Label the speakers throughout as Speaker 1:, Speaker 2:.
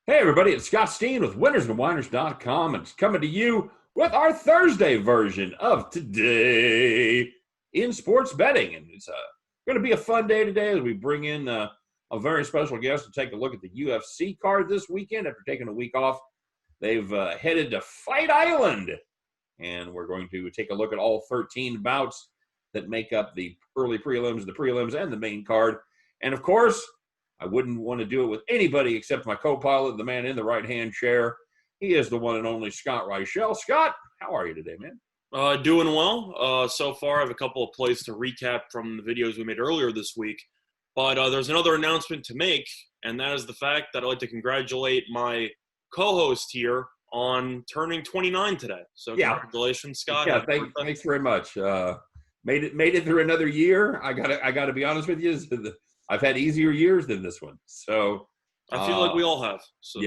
Speaker 1: Hey, everybody, it's Scott Steen with winnersandwhiners.com, and it's coming to you with our Thursday version of Today in Sports Betting. And it's going to be a fun day today as we bring in a very special guest to take a look at the UFC card this weekend. After taking a week off, they've headed to Fight Island, and we're going to take a look at all 13 bouts that make up the early prelims, the prelims, and the main card. And, of course, I wouldn't want to do it with anybody except my co-pilot, the man in the right-hand chair. He is the one and only Scott Reichel. Scott, how are you today, man?
Speaker 2: Doing well. So far, I have a couple of plays to recap from the videos we made earlier this week. But there's another announcement to make, and that is the fact that I'd like to congratulate my co-host here on turning 29 today. So congratulations, Scott.
Speaker 1: Yeah, thanks very much. Made it through another year. I gotta be honest with you. I've had easier years than this one, so
Speaker 2: I feel like we all have. So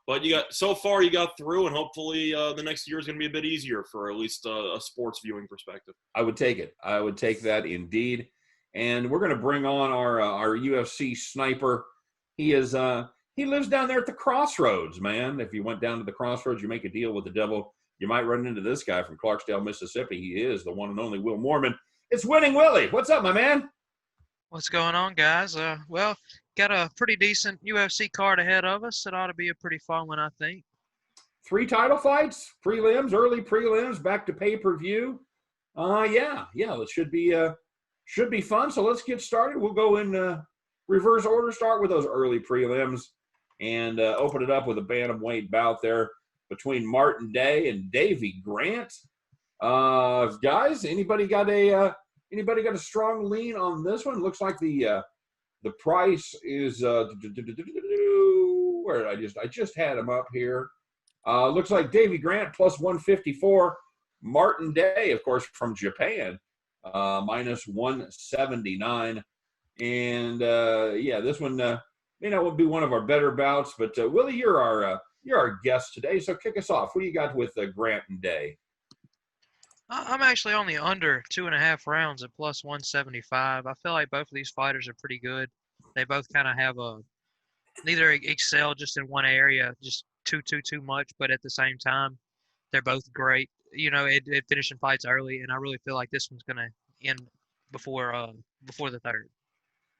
Speaker 2: but so far you got through, and hopefully the next year is going to be a bit easier for at least a sports viewing perspective.
Speaker 1: I would take it. I would take that indeed. And we're going to bring on our UFC sniper. He lives down there at the Crossroads, man. If you went down to the Crossroads, you make a deal with the devil, you might run into this guy from Clarksdale, Mississippi. He is the one and only Will Mormon. It's Winning Willie. What's up, my man?
Speaker 3: What's going on, guys? Well, got a pretty decent UFC card ahead of us. It ought to be a pretty fun one, I think.
Speaker 1: 3 title fights, prelims, early prelims, back to pay-per-view. It should be fun. So let's get started. We'll go in reverse order. Start with those early prelims and open it up with a bantamweight bout there between Martine Day and Davey Grant. Guys, anybody got a strong lean on this one? Looks like the price is where I just had him up here. Looks like Davey Grant plus 154. Martine Day, of course, from Japan, minus 179. And this one would be one of our better bouts. But Willie, you're our guest today, so kick us off. What do you got with Grant and Day?
Speaker 3: I'm actually only under 2.5 rounds at plus 175. I feel like both of these fighters are pretty good. They both kind of have neither excel just in one area, just too much, but at the same time, they're both great. At finishing fights early, and I really feel like this one's going to end before the third.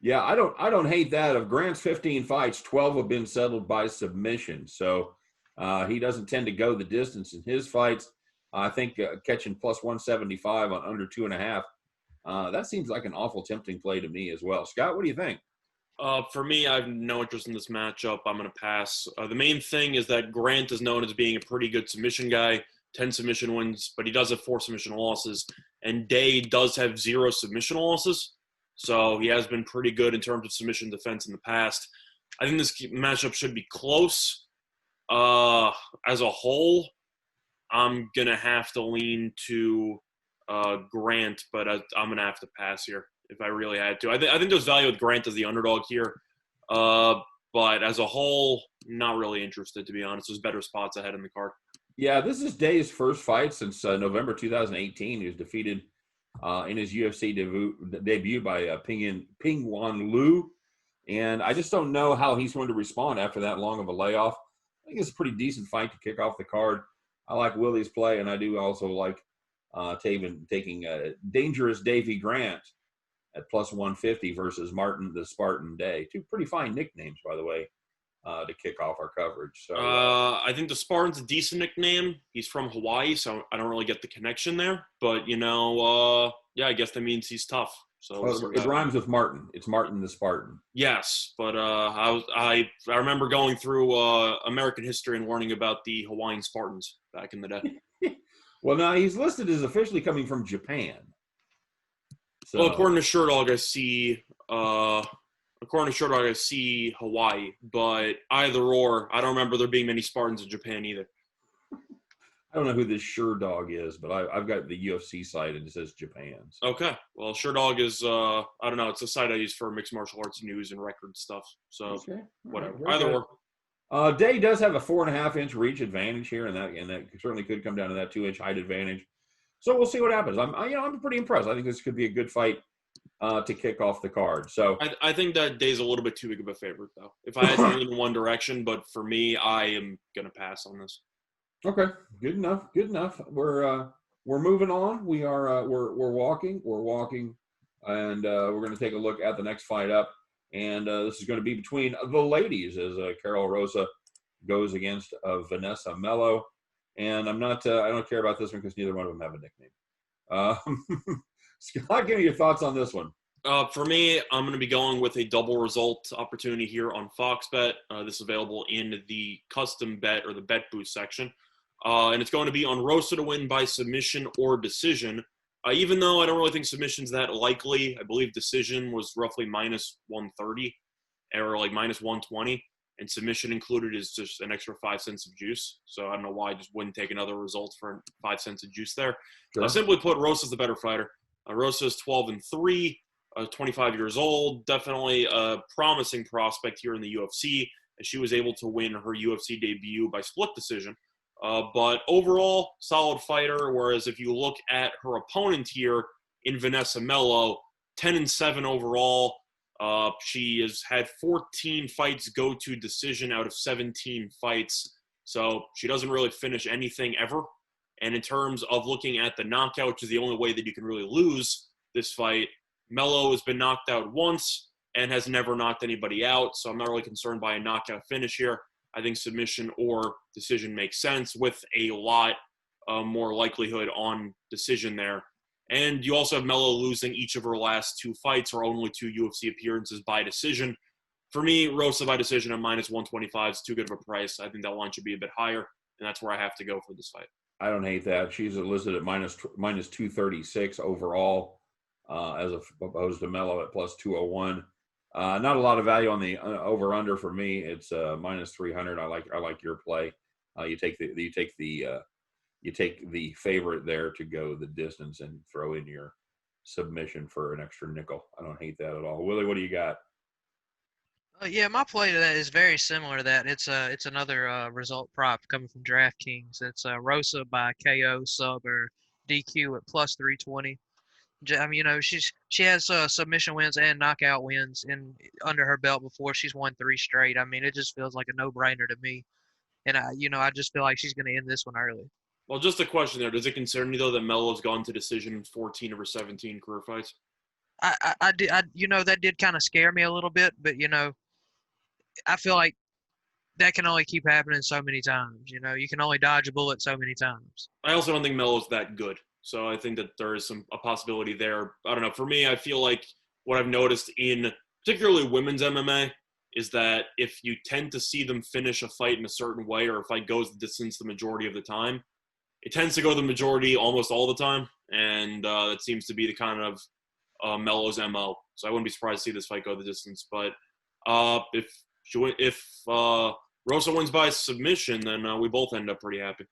Speaker 1: Yeah, I don't hate that. Of Grant's 15 fights, 12 have been settled by submission. So he doesn't tend to go the distance in his fights. I think catching plus 175 on under 2.5, that seems like an awful tempting play to me as well. Scott, what do you think?
Speaker 2: For me, I have no interest in this matchup. I'm going to pass. The main thing is that Grant is known as being a pretty good submission guy, 10 submission wins, but he does have 4 submission losses. And Day does have 0 submission losses. So he has been pretty good in terms of submission defense in the past. I think this matchup should be close. As a whole, I'm going to have to lean to Grant, but I'm going to have to pass here if I really had to. I think there's value with Grant as the underdog here. But as a whole, not really interested, to be honest. There's better spots ahead in the card.
Speaker 1: Yeah, this is Day's first fight since November 2018. He was defeated in his UFC debut by Ping-Wan Liu. And I just don't know how he's going to respond after that long of a layoff. I think it's a pretty decent fight to kick off the card. I like Willie's play, and I do also like taking Dangerous Davey Grant at plus 150 versus Martin the Spartan Day. 2 pretty fine nicknames, by the way, to kick off our coverage. So
Speaker 2: I think the Spartan's a decent nickname. He's from Hawaii, so I don't really get the connection there. But, I guess that means he's tough. So
Speaker 1: it rhymes with Martin. It's Martin the Spartan.
Speaker 2: Yes, but I remember going through American history and learning about the Hawaiian Spartans back in the day.
Speaker 1: Well, now he's listed as officially coming from Japan. So,
Speaker 2: well, according to Sherdog, I see Hawaii, but either or, I don't remember there being many Spartans in Japan either.
Speaker 1: I don't know who this Sherdog is, but I've got the UFC site and it says Japan. So.
Speaker 2: Okay. Well, Sherdog is, I don't know, it's a site I use for mixed martial arts news and record stuff. So, okay. Whatever.
Speaker 1: Right. Either or. Day does have a 4.5-inch reach advantage here, and that certainly could come down to that 2-inch height advantage. So we'll see what happens. I'm pretty impressed. I think this could be a good fight. to kick off the card. So
Speaker 2: I think that Day's a little bit too big of a favorite, though. If I had to lean in one direction, but for me, I am going to pass on this.
Speaker 1: okay, good enough. Good enough. We're moving on. We're walking, and we're going to take a look at the next fight up. And this is going to be between the ladies as Carol Rosa goes against Vanessa Mello. And I'm not. I don't care about this one because neither one of them have a nickname. Scott, give me your thoughts on this one.
Speaker 2: For me, I'm going to be going with a double result opportunity here on Fox Bet. This is available in the custom bet or the bet boost section. And it's going to be on Rosa to win by submission or decision. Even though I don't really think submission's that likely, I believe decision was roughly minus 130 or like minus 120. And submission included is just an extra 5 cents of juice. So I don't know why I just wouldn't take another result for 5 cents of juice there.
Speaker 1: Sure.
Speaker 2: Simply put, Rosa's the better fighter. Rosa is 12-3, 25 years old. Definitely a promising prospect here in the UFC. As she was able to win her UFC debut by split decision. But overall, solid fighter. Whereas if you look at her opponent here in Vanessa Mello, 10-7 overall. She has had 14 fights go to decision out of 17 fights. So she doesn't really finish anything ever. And in terms of looking at the knockout, which is the only way that you can really lose this fight, Mello has been knocked out once and has never knocked anybody out. So I'm not really concerned by a knockout finish here. I think submission or decision makes sense with a lot more likelihood on decision there. And you also have Mello losing each of her last 2 fights or only 2 UFC appearances by decision. For me, Rosa by decision at minus 125 is too good of a price. I think that line should be a bit higher, and that's where I have to go for this fight.
Speaker 1: I don't hate that. She's listed at minus 236 overall, as opposed to Mello at plus 201. Not a lot of value on the over under for me. It's minus 300. I like your play. You take the favorite there to go the distance and throw in your submission for an extra nickel. I don't hate that at all. Willie, what do you got?
Speaker 3: Yeah, my play to that is very similar to that. It's another result prop coming from DraftKings. It's Rosa by KO sub or DQ at plus 320. I mean, she has submission wins and knockout wins under her belt before. She's won 3 straight. I mean, it just feels like a no-brainer to me. And I just feel like she's going to end this one early.
Speaker 2: Well, just a question there. Does it concern you though that Mello's gone to decision in 14 of her 17 career fights?
Speaker 3: I did. That did kind of scare me a little bit, but I feel like that can only keep happening so many times. You can only dodge a bullet so many times.
Speaker 2: I also don't think Mello's that good. So I think that there is a possibility there. I don't know. For me, I feel like what I've noticed in particularly women's MMA is that if you tend to see them finish a fight in a certain way or a fight goes the distance the majority of the time, it tends to go the majority almost all the time. And that seems to be the kind of Mello's MO. So I wouldn't be surprised to see this fight go the distance. But if Rosa wins by submission, then we both end up pretty happy.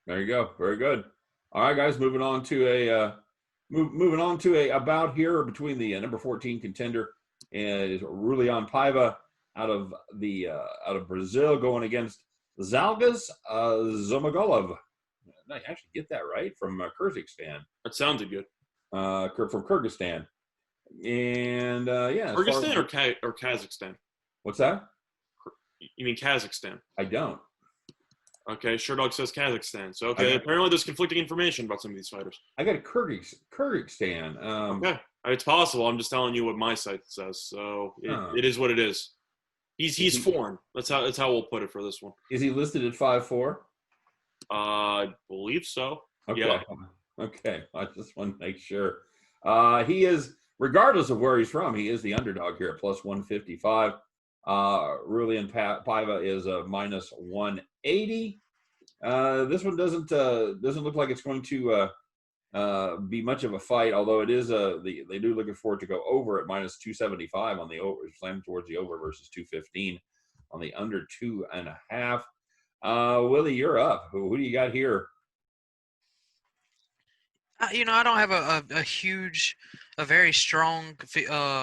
Speaker 1: There you go. Very good. All right, guys. Moving on to a bout here between the number 14 contender and Julian Paiva out of Brazil going against Zhalgas Zhumagulov. I actually get that right from Kyrgyzstan.
Speaker 2: That sounded good.
Speaker 1: From Kyrgyzstan. And yeah.
Speaker 2: Kyrgyzstan or Kazakhstan?
Speaker 1: What's that?
Speaker 2: You mean Kazakhstan?
Speaker 1: I don't.
Speaker 2: Okay, Sherdog says Kazakhstan. So, okay, apparently there's conflicting information about some of these fighters.
Speaker 1: I got Kyrgyzstan.
Speaker 2: Okay, it's possible. I'm just telling you what my site says. So it is what it is. He's foreign. That's how we'll put it for this one.
Speaker 1: Is he listed at 5'4"?
Speaker 2: I believe so.
Speaker 1: Okay.
Speaker 2: Yeah.
Speaker 1: Okay. I just want to make sure. He is, regardless of where he's from, he is the underdog here at plus 155. Julian Paiva is a minus 180. This one doesn't look like it's going to be much of a fight, although it is they do looking forward to go over at minus 275 on the over, slam towards the over versus 215 on the under 2.5. Willie, you're up. Who do you got here?
Speaker 3: I don't have a very strong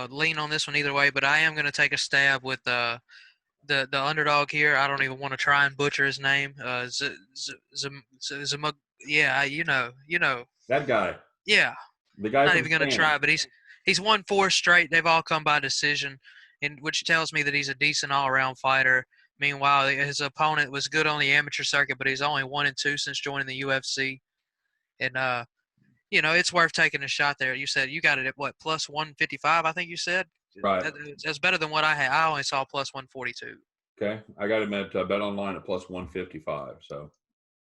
Speaker 3: lean on this one either way, but I am going to take a stab with the underdog here. I don't even want to try and butcher his name. Yeah, you know.
Speaker 1: That guy.
Speaker 3: Yeah.
Speaker 1: The guy.
Speaker 3: Not even going to try, but He's won 4 straight. They've all come by decision, which tells me that he's a decent all-around fighter. Meanwhile, his opponent was good on the amateur circuit, but he's only 1-2 since joining the UFC. And it's worth taking a shot there. You said you got it at what, plus 155? I think you said.
Speaker 1: Right.
Speaker 3: That's better than what I had. I only saw plus 142.
Speaker 1: Okay. I got him at Bet Online at plus 155. So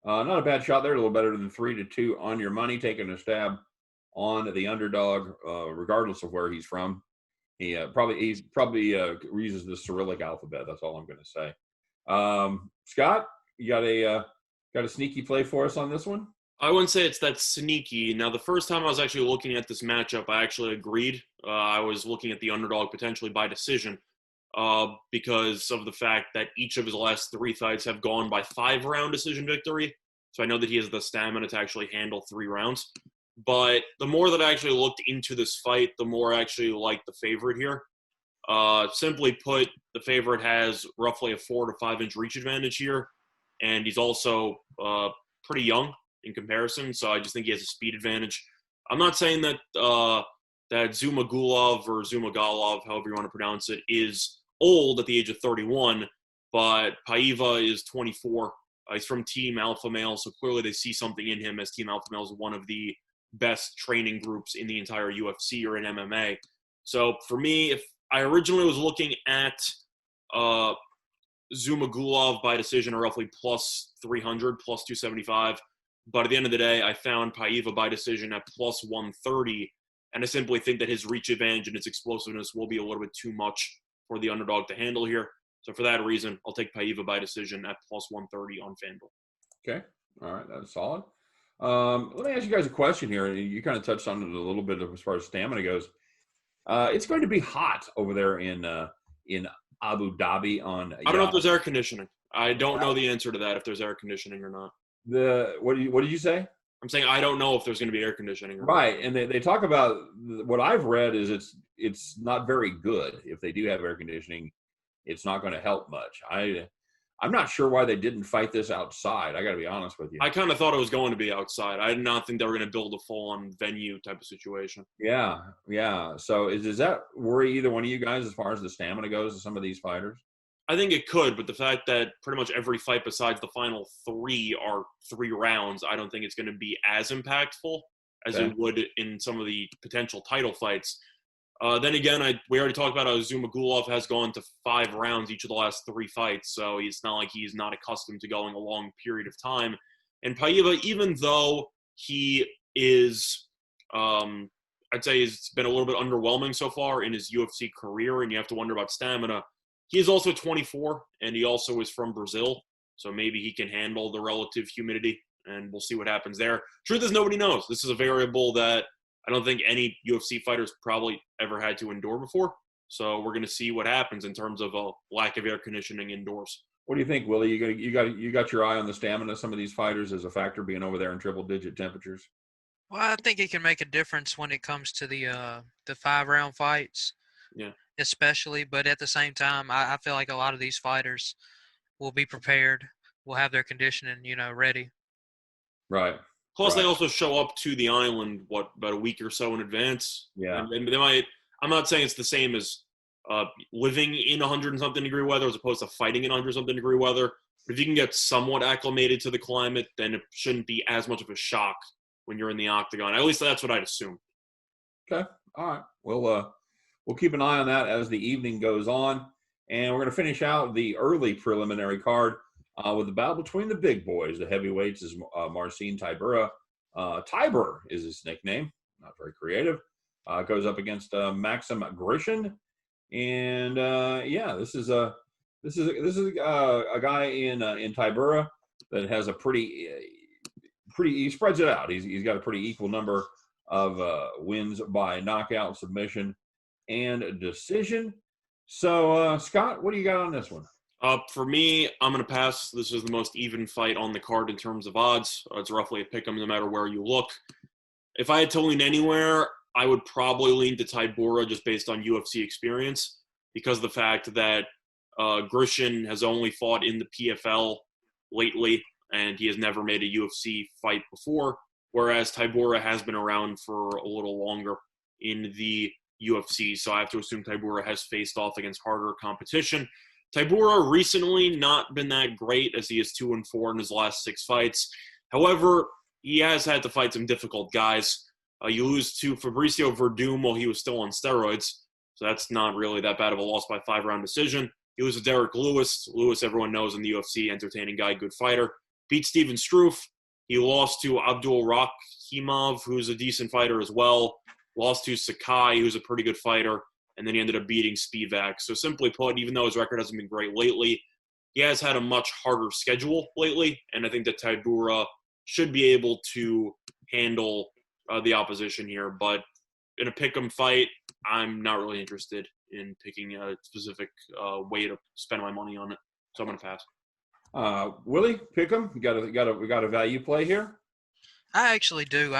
Speaker 1: not a bad shot there. A little better than 3-2 on your money. Taking a stab on the underdog, regardless of where he's from. He probably uses the Cyrillic alphabet. That's all I'm going to say. Scott, you got a sneaky play for us on this one?
Speaker 2: I wouldn't say it's that sneaky. Now, the first time I was actually looking at this matchup, I actually agreed. I was looking at the underdog potentially by decision because of the fact that each of his last 3 fights have gone by 5-round decision victory. So I know that he has the stamina to actually handle 3 rounds. But the more that I actually looked into this fight, the more I actually liked the favorite here. Simply put, the favorite has roughly a 4 to 5 inch reach advantage here. And he's also pretty young in comparison, so I just think he has a speed advantage. I'm not saying that that Zumagulov or Zumagulov, however you want to pronounce it, is old at the age of 31, but Paiva is 24. He's from Team Alpha Male, so clearly they see something in him, as Team Alpha Male is one of the best training groups in the entire UFC or in MMA. So for me, if I originally was looking at Zumagulov by decision, or roughly plus 300, plus 275, but at the end of the day, I found Paiva by decision at plus 130, and I simply think that his reach advantage and his explosiveness will be a little bit too much for the underdog to handle here. So for that reason, I'll take Paiva by decision at plus 130 on FanDuel.
Speaker 1: Okay. All right. That's solid. Let me ask you guys a question here. You kind of touched on it a little bit as far as stamina goes. It's going to be hot over there in Abu Dhabi on.
Speaker 2: I don't know if there's air conditioning. I don't know the answer to that, if there's air conditioning or not.
Speaker 1: What did you say?
Speaker 2: I'm saying I don't know if there's going to be air conditioning or
Speaker 1: right,
Speaker 2: not.
Speaker 1: And they talk about what I've read is it's not very good. If they do have air conditioning, it's not going to help much. I'm not sure why they didn't fight this outside. I got to be honest with you.
Speaker 2: I kind of thought it was going to be outside. I did not think they were going to build a full-on venue type of situation.
Speaker 1: Yeah. So does that worry either one of you guys as far as the stamina goes of some of these fighters?
Speaker 2: I think it could, but the fact that pretty much every fight besides the final 3 are 3 rounds, I don't think it's going to be as impactful as it would in some of the potential title fights. Then again, we already talked about how Zumagulov has gone to 5 rounds each of the last 3 fights, so it's not like he's not accustomed to going a long period of time. And Paiva, even though he is, I'd say he's been a little bit underwhelming so far in his UFC career, and you have to wonder about stamina. He is also 24, and he also is from Brazil, so maybe he can handle the relative humidity, and we'll see what happens there. Truth is, nobody knows. This is a variable that I don't think any UFC fighters probably ever had to endure before, so we're going to see what happens in terms of a lack of air conditioning indoors.
Speaker 1: What do you think, Willie? You got your eye on the stamina of some of these fighters as a factor, being over there in triple-digit temperatures?
Speaker 3: Well, I think it can make a difference when it comes to the 5-round fights.
Speaker 2: Yeah.
Speaker 3: Especially, but at the same time, I feel like a lot of these fighters will be prepared, will have their conditioning, ready.
Speaker 1: Right.
Speaker 2: Plus, they also show up to the island, about a week or so in advance.
Speaker 1: Yeah.
Speaker 2: And they might. I'm not saying it's the same as living in 100-something degree weather as opposed to fighting in 100-something degree weather. But if you can get somewhat acclimated to the climate, then it shouldn't be as much of a shock when you're in the octagon. At least that's what I'd assume.
Speaker 1: Okay. All right. We'll keep an eye on that as the evening goes on. And we're going to finish out the early preliminary card with the battle between the big boys. The heavyweights is Martine Tybura. Tybur is his nickname. Not very creative. Goes up against Maxim Grishin. And this is a guy in Tybura that has a pretty he spreads it out. He's got a pretty equal number of wins by knockout, submission, and decision. So, Scott, what do you got on this one?
Speaker 2: For me, I'm going to pass. This is the most even fight on the card in terms of odds. It's roughly a pick 'em no matter where you look. If I had to lean anywhere, I would probably lean to Tybura just based on UFC experience, because of the fact that Grishin has only fought in the PFL lately, and he has never made a UFC fight before, whereas Tybura has been around for a little longer in the UFC. So I have to assume Tybura has faced off against harder competition. Tybura recently not been that great, as he is 2-4 in his last 6 fights. However, he has had to fight some difficult guys. You lose to Fabricio Verdum while he was still on steroids, so that's not really that bad of a loss by 5-round decision. He was a Derek Lewis. Lewis, everyone knows in the UFC, entertaining guy, good fighter. Beat Steven Struve. He lost to Abdul Rakhimov, who's a decent fighter as well. Lost to Sakai, who's a pretty good fighter. And then he ended up beating Spivak. So simply put, even though his record hasn't been great lately, he has had a much harder schedule lately. And I think that Tybura should be able to handle the opposition here. But in a pick'em fight, I'm not really interested in picking a specific way to spend my money on it. So I'm going to pass.
Speaker 1: Willie, pick'em? We got a value play here?
Speaker 3: I actually do.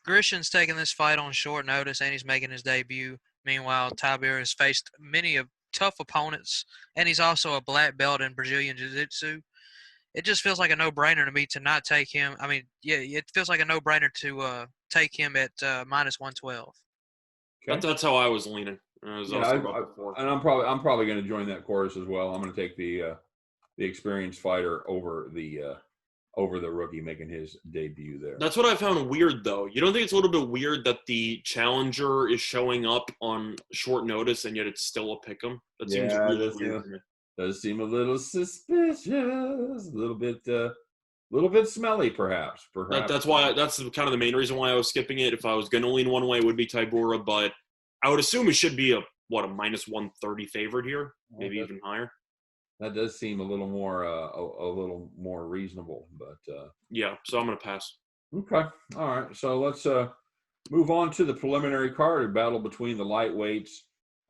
Speaker 3: Grishin's taking this fight on short notice, and he's making his debut. Meanwhile, Tybura has faced many tough opponents, and he's also a black belt in Brazilian Jiu-Jitsu. It just feels like a no-brainer to me to not take him. I mean, yeah, it feels like a no-brainer to take him at minus 112.
Speaker 2: Okay. That's how I was leaning. I'm
Speaker 1: probably going to join that chorus as well. I'm going to take the experienced fighter over the rookie making his debut there.
Speaker 2: That's what I found weird, though. You don't think it's a little bit weird that the challenger is showing up on short notice and yet it's still a pick'em? That seems really weird to me.
Speaker 1: Does seem a little suspicious, a little bit smelly, perhaps.
Speaker 2: That's kind of the main reason why I was skipping it. If I was going to lean one way, it would be Tybura, but I would assume it should be a minus 130 favorite here, maybe even higher.
Speaker 1: That does seem a little more reasonable, but
Speaker 2: yeah. So I'm going to pass.
Speaker 1: Okay, all right. So let's move on to the preliminary card, a battle between the lightweights,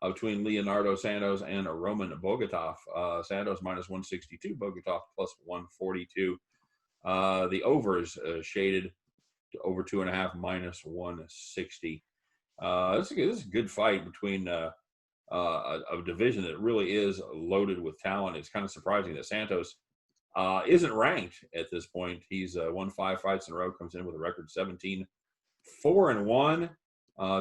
Speaker 1: between Leonardo Santos and Roman Bogatov. Santos minus 162, Bogatov plus 142. The over is shaded to over 2.5 minus 160. This is a good fight between a division that really is loaded with talent. It's kind of surprising that Santos isn't ranked at this point. He's won 5 fights in a row, comes in with a record 17-4-1.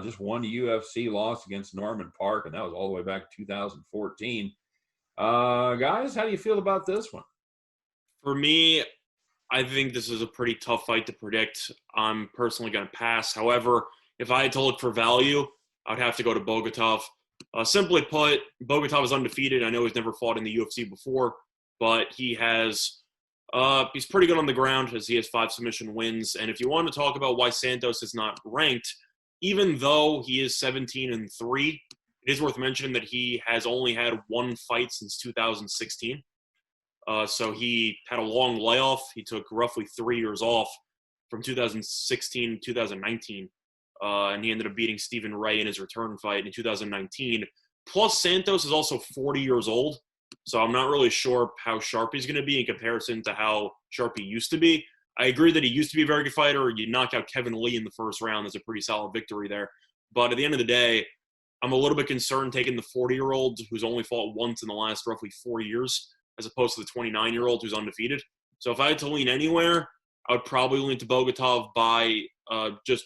Speaker 1: Just one UFC loss against Norman Park, and that was all the way back to 2014. Guys, how do you feel about this one?
Speaker 2: For me, I think this is a pretty tough fight to predict. I'm personally going to pass. However, if I had to look for value, I'd have to go to Bogatov. Simply put, Bogatov is undefeated. I know he's never fought in the UFC before, but he's pretty good on the ground as he has 5 submission wins. And if you want to talk about why Santos is not ranked, even though he is 17-3, it is worth mentioning that he has only had 1 fight since 2016. So he had a long layoff. He took roughly 3 years off from 2016 to 2019. And he ended up beating Stephen Ray in his return fight in 2019. Plus, Santos is also 40 years old, so I'm not really sure how sharp he's going to be in comparison to how sharp he used to be. I agree that he used to be a very good fighter. You knock out Kevin Lee in the first round. That's a pretty solid victory there. But at the end of the day, I'm a little bit concerned taking the 40-year-old who's only fought once in the last roughly 4 years as opposed to the 29-year-old who's undefeated. So if I had to lean anywhere, I would probably lean to Bogatov by just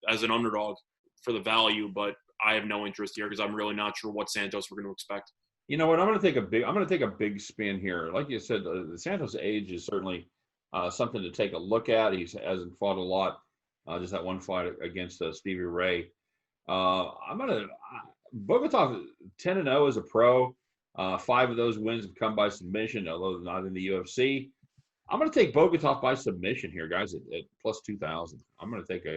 Speaker 2: as an underdog for the value, but I have no interest here because I'm really not sure what Santos we're going to expect.
Speaker 1: You know what? I'm going to take a big spin here. Like you said, the Santos age is certainly something to take a look at. He hasn't fought a lot, just that one fight against Stevie Ray. Bogatov 10-0 as a pro. 5 of those wins have come by submission, although not in the UFC. I'm going to take Bogatov by submission here, guys, at plus 2,000. I'm going to take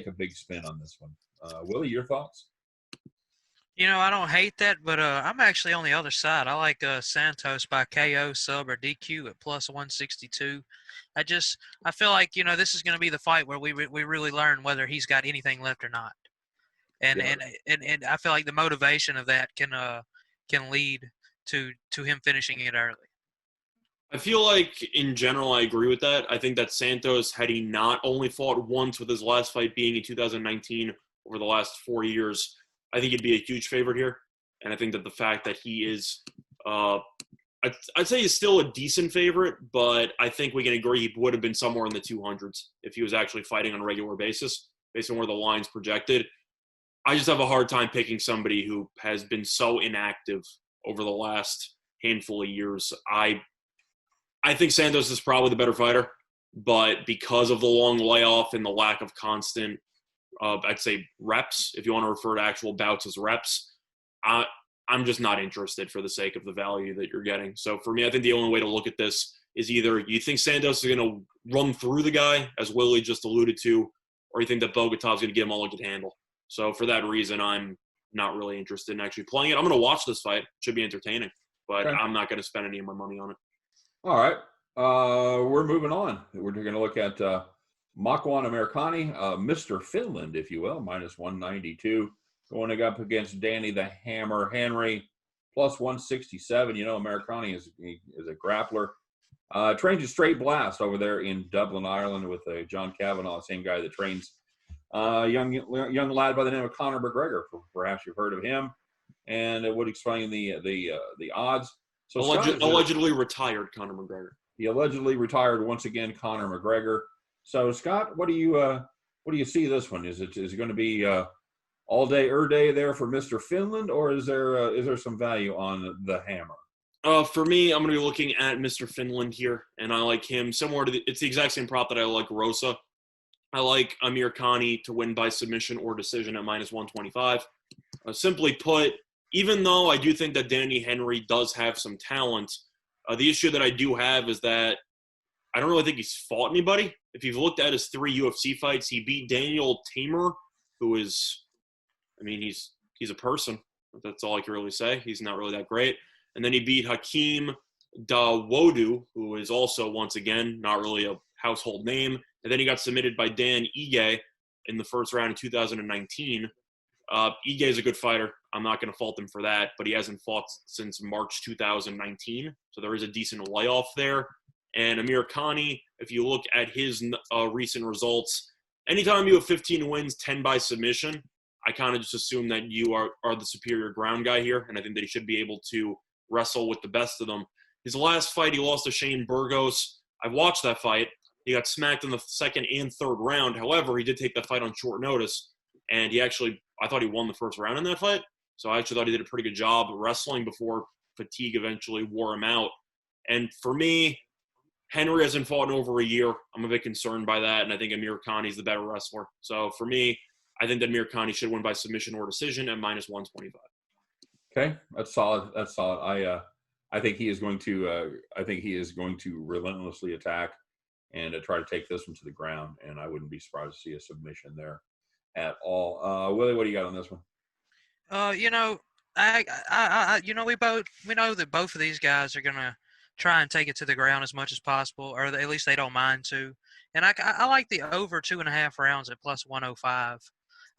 Speaker 1: a big spin on this one. Willie, your thoughts?
Speaker 3: You know, I don't hate that, but I'm actually on the other side. I like Santos by KO, sub, or DQ at plus 162. I feel like, this is going to be the fight where we really learn whether he's got anything left or not. And I feel like the motivation of that can lead to him finishing it early.
Speaker 2: I feel like, in general, I agree with that. I think that Santos, had he not only fought once with his last fight being in 2019 over the last 4 years, I think he'd be a huge favorite here. And I think that the fact that he is, I'd say he's still a decent favorite, but I think we can agree he would have been somewhere in the 200s if he was actually fighting on a regular basis. based on where the line's projected. I just have a hard time picking somebody who has been so inactive over the last handful of years. I think Santos is probably the better fighter, but because of the long layoff and the lack of constant, I'd say reps, if you want to refer to actual bouts as reps, I'm just not interested for the sake of the value that you're getting. So for me, I think the only way to look at this is either you think Santos is going to run through the guy, as Willie just alluded to, or you think that Bogotov's going to give him all he can handle. So for that reason, I'm not really interested in actually playing it. I'm going to watch this fight. It should be entertaining, but
Speaker 1: Okay.
Speaker 2: I'm not going to spend any of my money on it.
Speaker 1: All right. We're moving on. We're going to look at Makwan Americani, Mr. Finland, if you will, minus 192, going up against Danny the Hammer Henry, plus 167. You know, Americani is a grappler. Trains a straight blast over there in Dublin, Ireland, with John Kavanagh, same guy that trains young lad by the name of Conor McGregor. Perhaps you've heard of him, and it would explain the odds. So
Speaker 2: Allegedly retired Conor McGregor.
Speaker 1: He allegedly retired once again, Conor McGregor. So Scott, what do you see this one? Is it going to be all day there for Mr. Finland, or is there some value on the Hammer?
Speaker 2: For me, I'm going to be looking at Mr. Finland here, and I like him similar to it's the exact same prop that I like Rosa. I like Amir Khani to win by submission or decision at minus 125. Simply put, even though I do think that Danny Henry does have some talent, the issue that I do have is that I don't really think he's fought anybody. If you've looked at his 3 UFC fights, he beat Daniel Tamer, who is, I mean, he's a person. That's all I can really say. He's not really that great. And then he beat Hakeem Dawodu, who is also, once again, not really a household name. And then he got submitted by Dan Ige in the first round in 2019. Ige is a good fighter. I'm not going to fault him for that, but he hasn't fought since March 2019. So there is a decent layoff there. And Amir Khani, if you look at his recent results, anytime you have 15 wins, 10 by submission, I kind of just assume that you are the superior ground guy here, and I think that he should be able to wrestle with the best of them. His last fight, he lost to Shane Burgos. I watched that fight. He got smacked in the second and third round. However, he did take that fight on short notice, and I thought he won the first round in that fight. So I actually thought he did a pretty good job wrestling before fatigue eventually wore him out. And for me, Henry hasn't fought in over a year. I'm a bit concerned by that, and I think Amir Khani is the better wrestler. So for me, I think that Amir Khani should win by submission or decision at minus 125.
Speaker 1: Okay, that's solid. That's solid. I think he is going to. I think he is going to relentlessly attack and try to take this one to the ground. And I wouldn't be surprised to see a submission there at all. Willie, what do you got on this one?
Speaker 3: We know that both of these guys are gonna try and take it to the ground as much as possible, or at least they don't mind to. And I like the over 2.5 rounds at plus 105.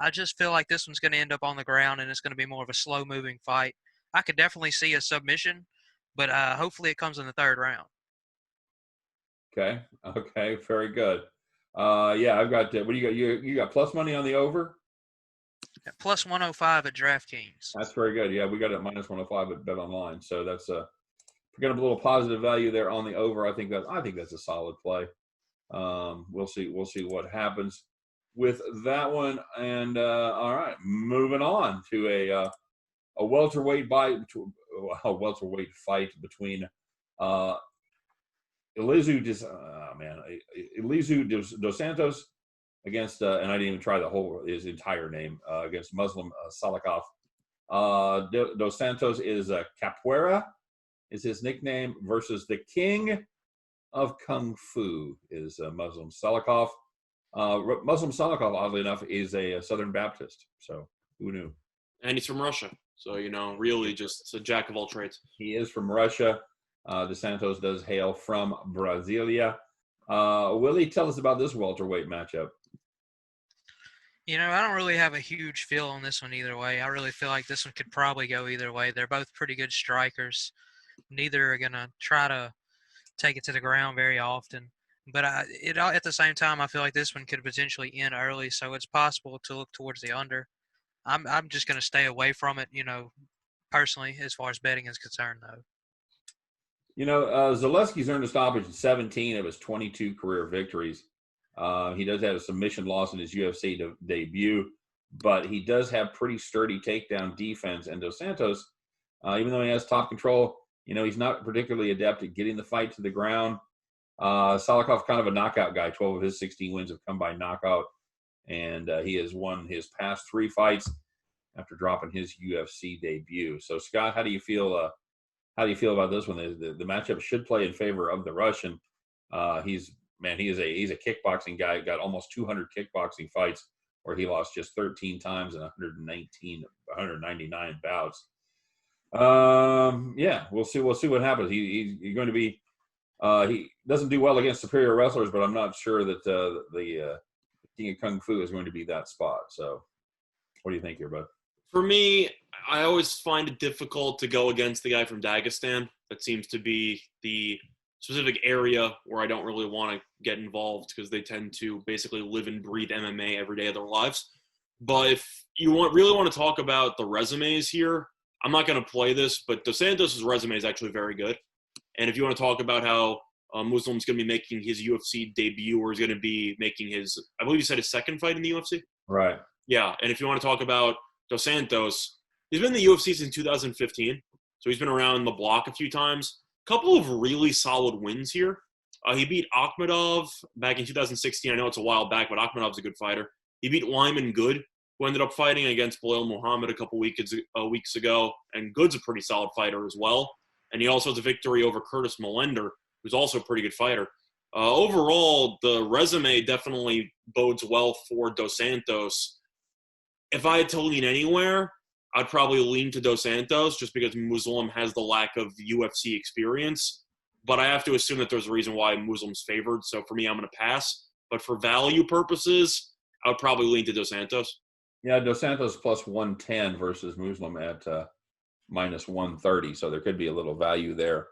Speaker 3: I just feel like this one's going to end up on the ground, and it's going to be more of a slow-moving fight. I could definitely see a submission, but hopefully it comes in the third round.
Speaker 1: Okay, very good. Yeah, I've got. What do you got? You got plus money on the over?
Speaker 3: At plus 105 at DraftKings.
Speaker 1: That's very good. Yeah, we got it at minus 105 at Bet Online. So that's picking up a little positive value there on the over. I think that's a solid play. We'll see what happens with that one. And all right, moving on to a welterweight fight between Elizu dos Santos against and I didn't even try his entire name against Muslim Salikov. Dos Santos is Capoeira is his nickname versus the King of Kung Fu is Muslim Salikov. Muslim Salikov, oddly enough, is a Southern Baptist. So who knew?
Speaker 2: And he's from Russia. So, really just a jack of all trades.
Speaker 1: He is from Russia. Dos Santos does hail from Brasilia. Willie, tell us about this welterweight matchup.
Speaker 3: I don't really have a huge feel on this one either way. I really feel like this one could probably go either way. They're both pretty good strikers. Neither are going to try to take it to the ground very often. But at the same time, I feel like this one could potentially end early, so it's possible to look towards the under. I'm just going to stay away from it, personally, as far as betting is concerned, though.
Speaker 1: Zaleski's earned a stoppage in 17 of his 22 career victories. He does have a submission loss in his UFC debut, but he does have pretty sturdy takedown defense. And Dos Santos, even though he has top control, he's not particularly adept at getting the fight to the ground. Salikov, kind of a knockout guy. 12 of his 16 wins have come by knockout, and he has won his past 3 fights after dropping his UFC debut. So, Scott, how do you feel? How do you feel about this one? The matchup should play in favor of the Russian. He's a kickboxing guy. Got almost 200 kickboxing fights, where he lost just 13 times in 199 bouts. We'll see what happens. He's going to be. He doesn't do well against superior wrestlers, but I'm not sure that the King of Kung Fu is going to be that spot. So, what do you think here, bud?
Speaker 2: For me, I always find it difficult to go against the guy from Dagestan. That seems to be the specific area where I don't really want to get involved, because they tend to basically live and breathe MMA every day of their lives. But if you really want to talk about the resumes here, I'm not going to play this, but Dos Santos' resume is actually very good. And if you want to talk about how Muslim's going to be making his UFC debut, or is going to be making his, I believe you said his second fight in the UFC?
Speaker 1: Right.
Speaker 2: Yeah, and if you want to talk about Dos Santos, he's been in the UFC since 2015, so he's been around the block a few times. A couple of really solid wins here. He beat Akhmedov back in 2016. I know it's a while back, but Akhmedov's a good fighter. He beat Lyman Good, who ended up fighting against Belal Muhammad a couple weeks ago, and Good's a pretty solid fighter as well. And he also has a victory over Curtis Melender, who's also a pretty good fighter. Overall, the resume definitely bodes well for Dos Santos. If I had to lean anywhere, I'd probably lean to Dos Santos, just because Muslim has the lack of UFC experience. But I have to assume that there's a reason why Muslim's favored. So for me, I'm going to pass. But for value purposes, I would probably lean to Dos Santos.
Speaker 1: Yeah, Dos Santos plus 110 versus Muslim at minus 130. So there could be a little value there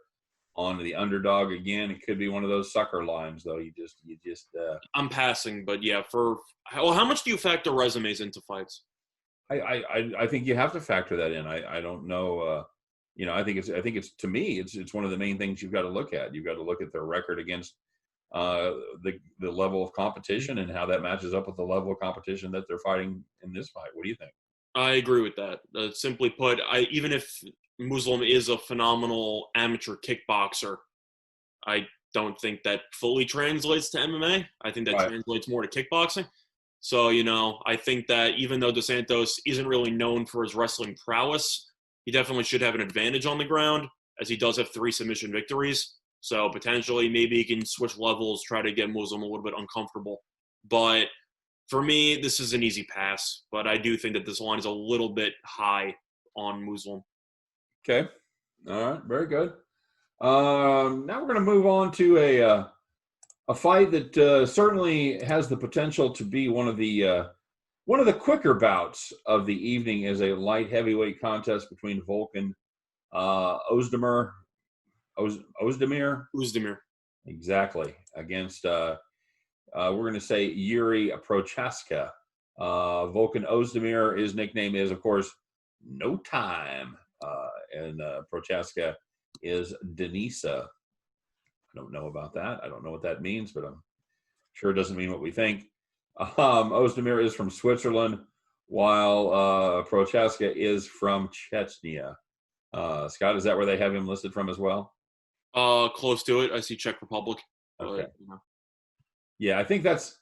Speaker 1: on the underdog. Again, it could be one of those sucker lines, though. You just.
Speaker 2: I'm passing, but yeah. How much do you factor resumes into fights?
Speaker 1: I think you have to factor that in. I don't know. I think it's to me it's one of the main things you've got to look at. You've got to look at their record against the level of competition, and how that matches up with the level of competition that they're fighting in this fight. What do you think?
Speaker 2: I agree with that. Simply put, even if Muslim is a phenomenal amateur kickboxer, I don't think that fully translates to MMA. I think that translates more to kickboxing. So, I think that even though Dos Santos isn't really known for his wrestling prowess, he definitely should have an advantage on the ground, as he does have 3 submission victories. So potentially maybe he can switch levels, try to get Muslim a little bit uncomfortable. But for me, this is an easy pass. But I do think that this line is a little bit high on Muslim.
Speaker 1: Okay. All right. Very good. Now we're going to move on to a fight that certainly has the potential to be one of the quicker bouts of the evening, is a light heavyweight contest between Volkan Ozdemir, exactly, against we're going to say Yuri Prochaska. Volkan Ozdemir, his nickname is, of course, No Time, and Prochaska is Denisa. I don't know about that. I don't know what that means, but I'm sure it doesn't mean what we think. Ozdemir is from Switzerland, while Prochaska is from Chechnya. Scott, is that where they have him listed from as well?
Speaker 2: Close to it. I see Czech Republic.
Speaker 1: Okay. Yeah, I think that's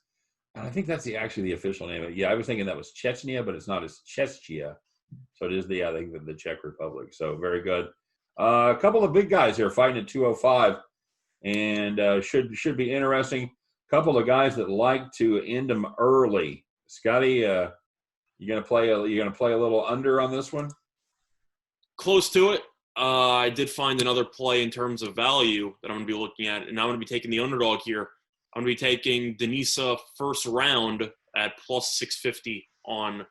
Speaker 1: actually the official name. Yeah, I was thinking that was Chechnya, but it's not. It's Chechnya. So it is the Czech Republic. So very good. A couple of big guys here fighting at 205, and should be interesting. Couple of guys that like to end them early. Scotty, you gonna play a little under on this one?
Speaker 2: Close to it. I did find another play in terms of value that I'm going to be looking at, and I'm going to be taking the underdog here. I'm going to be taking Denisa first round at plus 650 on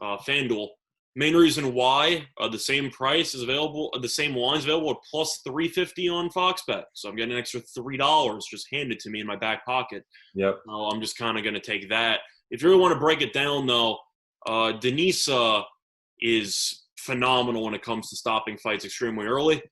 Speaker 2: FanDuel. Main reason why, the same price is available, the same line is available at plus 350 on Fox Bet. So I'm getting an extra $3 just handed to me in my back pocket.
Speaker 1: Yep.
Speaker 2: I'm just kind of going to take that. If you really want to break it down, though, Denisa is phenomenal when it comes to stopping fights extremely early.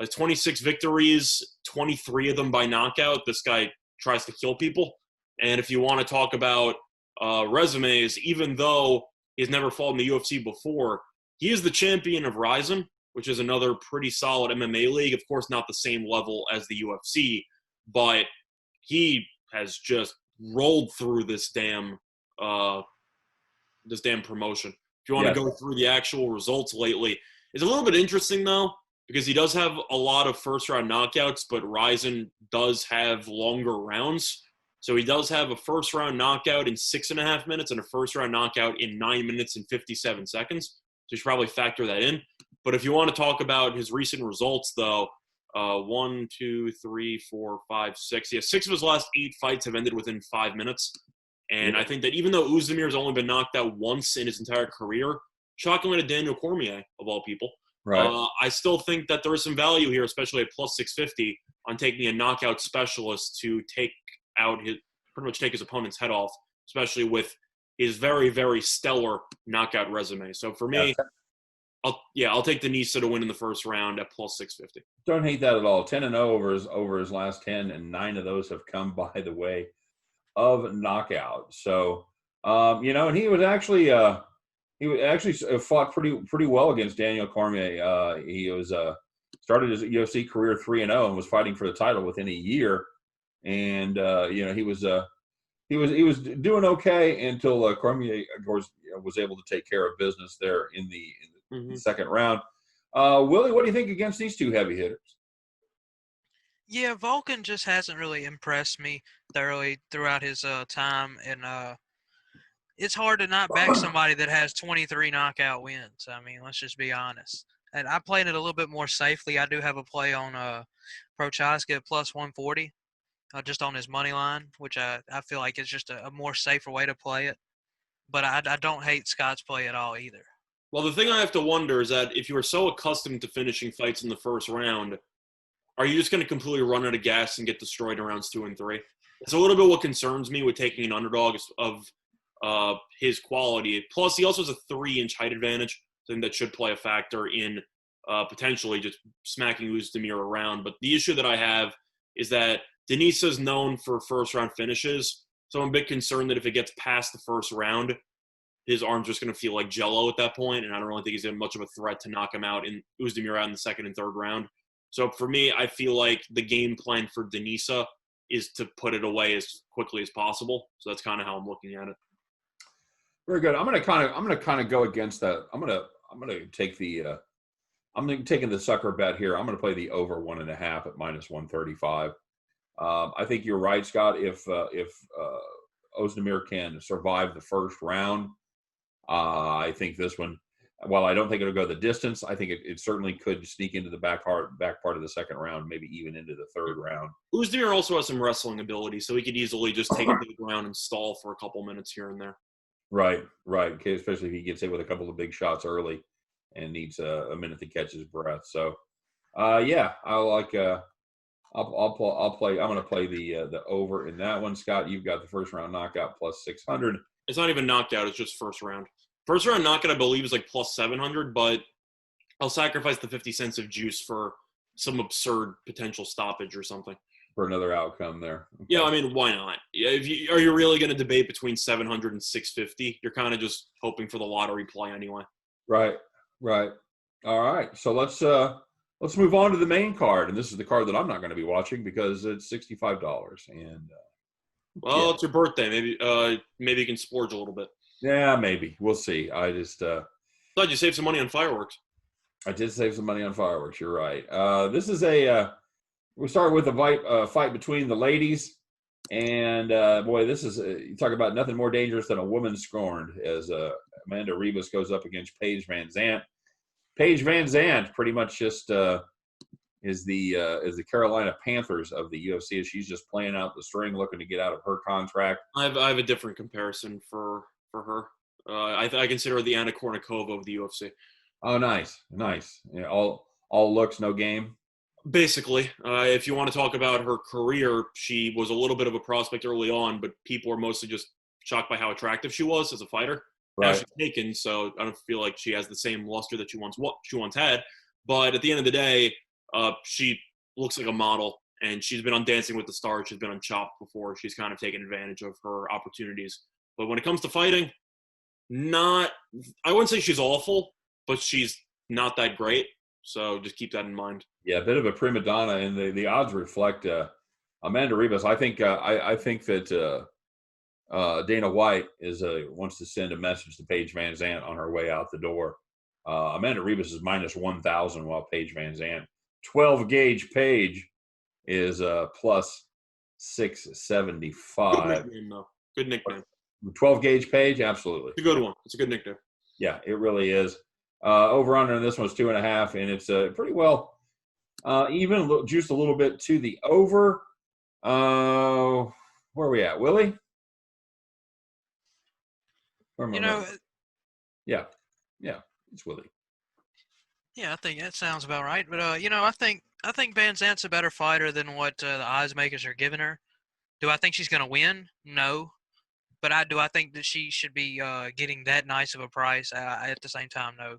Speaker 2: 26 victories, 23 of them by knockout. This guy tries to kill people. And if you want to talk about resumes, even though he's never fought in the UFC before, he is the champion of Rizin, which is another pretty solid MMA league. Of course, not the same level as the UFC, but he has just rolled through this damn promotion. If you want to go through the actual results lately, it's a little bit interesting though, because he does have a lot of first-round knockouts, but Rizin does have longer rounds. So he does have a first-round knockout in 6.5 minutes and a first-round knockout in 9 minutes and 57 seconds. So you should probably factor that in. But if you want to talk about his recent results, though, 1, 2, 3, 4, 5, 6. Yeah, 6 of his last 8 fights have ended within 5 minutes. And I think that even though Oezdemir has only been knocked out once in his entire career, shockingly to Daniel Cormier, of all people,
Speaker 1: Right.
Speaker 2: I still think that there is some value here, especially at plus 650, on taking a knockout specialist to pretty much take his opponent's head off, especially with his very, very stellar knockout resume. So for me, I'll take Denisa to win in the first round at plus 650.
Speaker 1: Don't hate that at all. 10-0 over his last 10, and 9 of those have come by the way of knockout. So, and he actually fought pretty well against Daniel Cormier. He was started his UFC career 3-0 and was fighting for the title within a year. And he was doing okay until Cormier, of course, was able to take care of business there in the second round. Willie, what do you think against these two heavy hitters?
Speaker 3: Yeah, Vulcan just hasn't really impressed me thoroughly throughout his time, and it's hard to not back somebody that has 23 knockout wins. I mean, let's just be honest. And I played it a little bit more safely. I do have a play on Prochaska at plus 140, just on his money line, which I feel like is just a more safer way to play it. But I don't hate Scott's play at all either.
Speaker 2: Well, the thing I have to wonder is that if you are so accustomed to finishing fights in the first round, are you just going to completely run out of gas and get destroyed in rounds 2 and 3? It's a little bit what concerns me with taking an underdog of his quality. Plus, he also has a 3-inch height advantage, something that should play a factor in potentially just smacking Oezdemir around. But the issue that I have is that Denisa is known for first-round finishes, so I'm a bit concerned that if it gets past the first round, his arm's just going to feel like Jell-O at that point, and I don't really think he's much of a threat to knock him out in Oezdemir out in the second and third round. So for me, I feel like the game plan for Denisa is to put it away as quickly as possible. So that's kind of how I'm looking at it.
Speaker 1: Very good. I'm gonna kind of go against that. I'm gonna take taking the sucker bet here. I'm gonna play the over 1.5 at minus 135. I think you're right, Scott. If Oezdemir can survive the first round, I think this one, while I don't think it'll go the distance, I think it certainly could sneak into the back part of the second round, maybe even into the third round.
Speaker 2: Oezdemir also has some wrestling ability, so he could easily just take it to the ground and stall for a couple minutes here and there.
Speaker 1: Right. Okay, especially if he gets hit with a couple of big shots early and needs a minute to catch his breath. So, I like. I'll play. I'm going to play the over in that one. Scott, you've got the first round knockout plus 600.
Speaker 2: It's not even knockout. It's just first round. First round knockout, I believe, is like plus 700, but I'll sacrifice the 50 cents of juice for some absurd potential stoppage or something.
Speaker 1: For another outcome there. Okay.
Speaker 2: Yeah, I mean, why not? Are you really going to debate between 700 and 650? You're kind of just hoping for the lottery play anyway.
Speaker 1: Right. All right. So let's move on to the main card, and this is the card that I'm not going to be watching because it's $65. And
Speaker 2: It's your birthday. Maybe you can splurge a little bit.
Speaker 1: Yeah, maybe. We'll see. I just
Speaker 2: thought you saved some money on fireworks.
Speaker 1: I did save some money on fireworks. You're right. This is we'll start with a fight between the ladies. And, boy, this is you talk about nothing more dangerous than a woman scorned as Amanda Ribas goes up against Paige Van Zandt. Paige Van Zandt pretty much just is the Carolina Panthers of the UFC. As she's just playing out the string, looking to get out of her contract.
Speaker 2: I have a different comparison for her. I consider her the Anna Kournikova of the UFC.
Speaker 1: Oh, nice. Yeah, all looks, no game.
Speaker 2: Basically, if you want to talk about her career, she was a little bit of a prospect early on, but people were mostly just shocked by how attractive she was as a fighter.
Speaker 1: Right.
Speaker 2: Now she's taken, so I don't feel like she has the same luster that she once had. But at the end of the day, she looks like a model, And she's been on Dancing with the Stars. She's been on Chopped before. She's kind of taken advantage of her opportunities. But when it comes to fighting, I wouldn't say she's awful, but she's not that great. So just keep that in mind.
Speaker 1: Yeah, a bit of a prima donna, and the odds reflect Amanda Ribas. I think that Dana White wants to send a message to Paige Van Zandt on her way out the door. Amanda Ribas is minus 1,000, while Paige Van Zandt, 12 gauge Paige, is plus 675.
Speaker 2: Good nickname, though. Good nickname.
Speaker 1: 12 gauge Paige, absolutely.
Speaker 2: It's a good one. It's a good nickname.
Speaker 1: Yeah, it really is. Over under on this one is 2.5, and it's pretty well even, juiced a little bit to the over. Where are we at, Willie? Yeah, it's Willie.
Speaker 3: Yeah, I think that sounds about right. But I think Van Zandt's a better fighter than what the odds makers are giving her. Do I think she's going to win? No. But do I think that she should be getting that nice of a price? At the same time, no.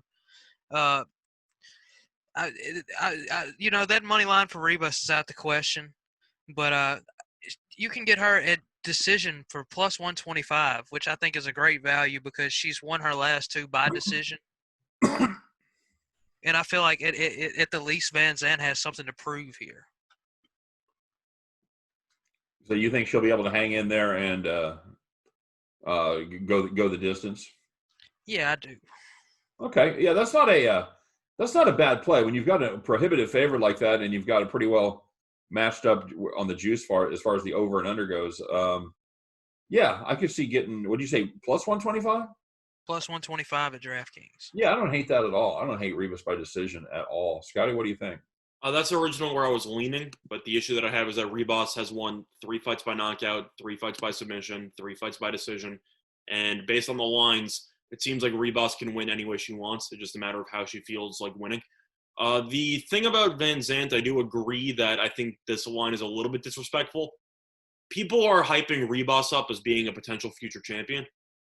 Speaker 3: That money line for Ribas is out the question. But you can get her at decision for plus 125, which I think is a great value because she's won her last 2 by decision. And I feel like at the least Van Zandt has something to prove here.
Speaker 1: So you think she'll be able to hang in there and go the distance?
Speaker 3: Yeah, I do.
Speaker 1: Okay, yeah, that's not a bad play when you've got a prohibitive favorite like that, and you've got a pretty well matched up on the juice as far as the over and under goes. Yeah, I could see getting. What do you say? Plus 125.
Speaker 3: Plus 125 at DraftKings.
Speaker 1: Yeah, I don't hate that at all. I don't hate Ribas by decision at all. Scotty, what do you think?
Speaker 2: That's the original where I was leaning, but the issue that I have is that Ribas has won 3 fights by knockout, 3 fights by submission, 3 fights by decision, and based on the lines, it seems like Ribas can win any way she wants. It's just a matter of how she feels like winning. The thing about Van Zandt, I do agree that I think this line is a little bit disrespectful. People are hyping Ribas up as being a potential future champion,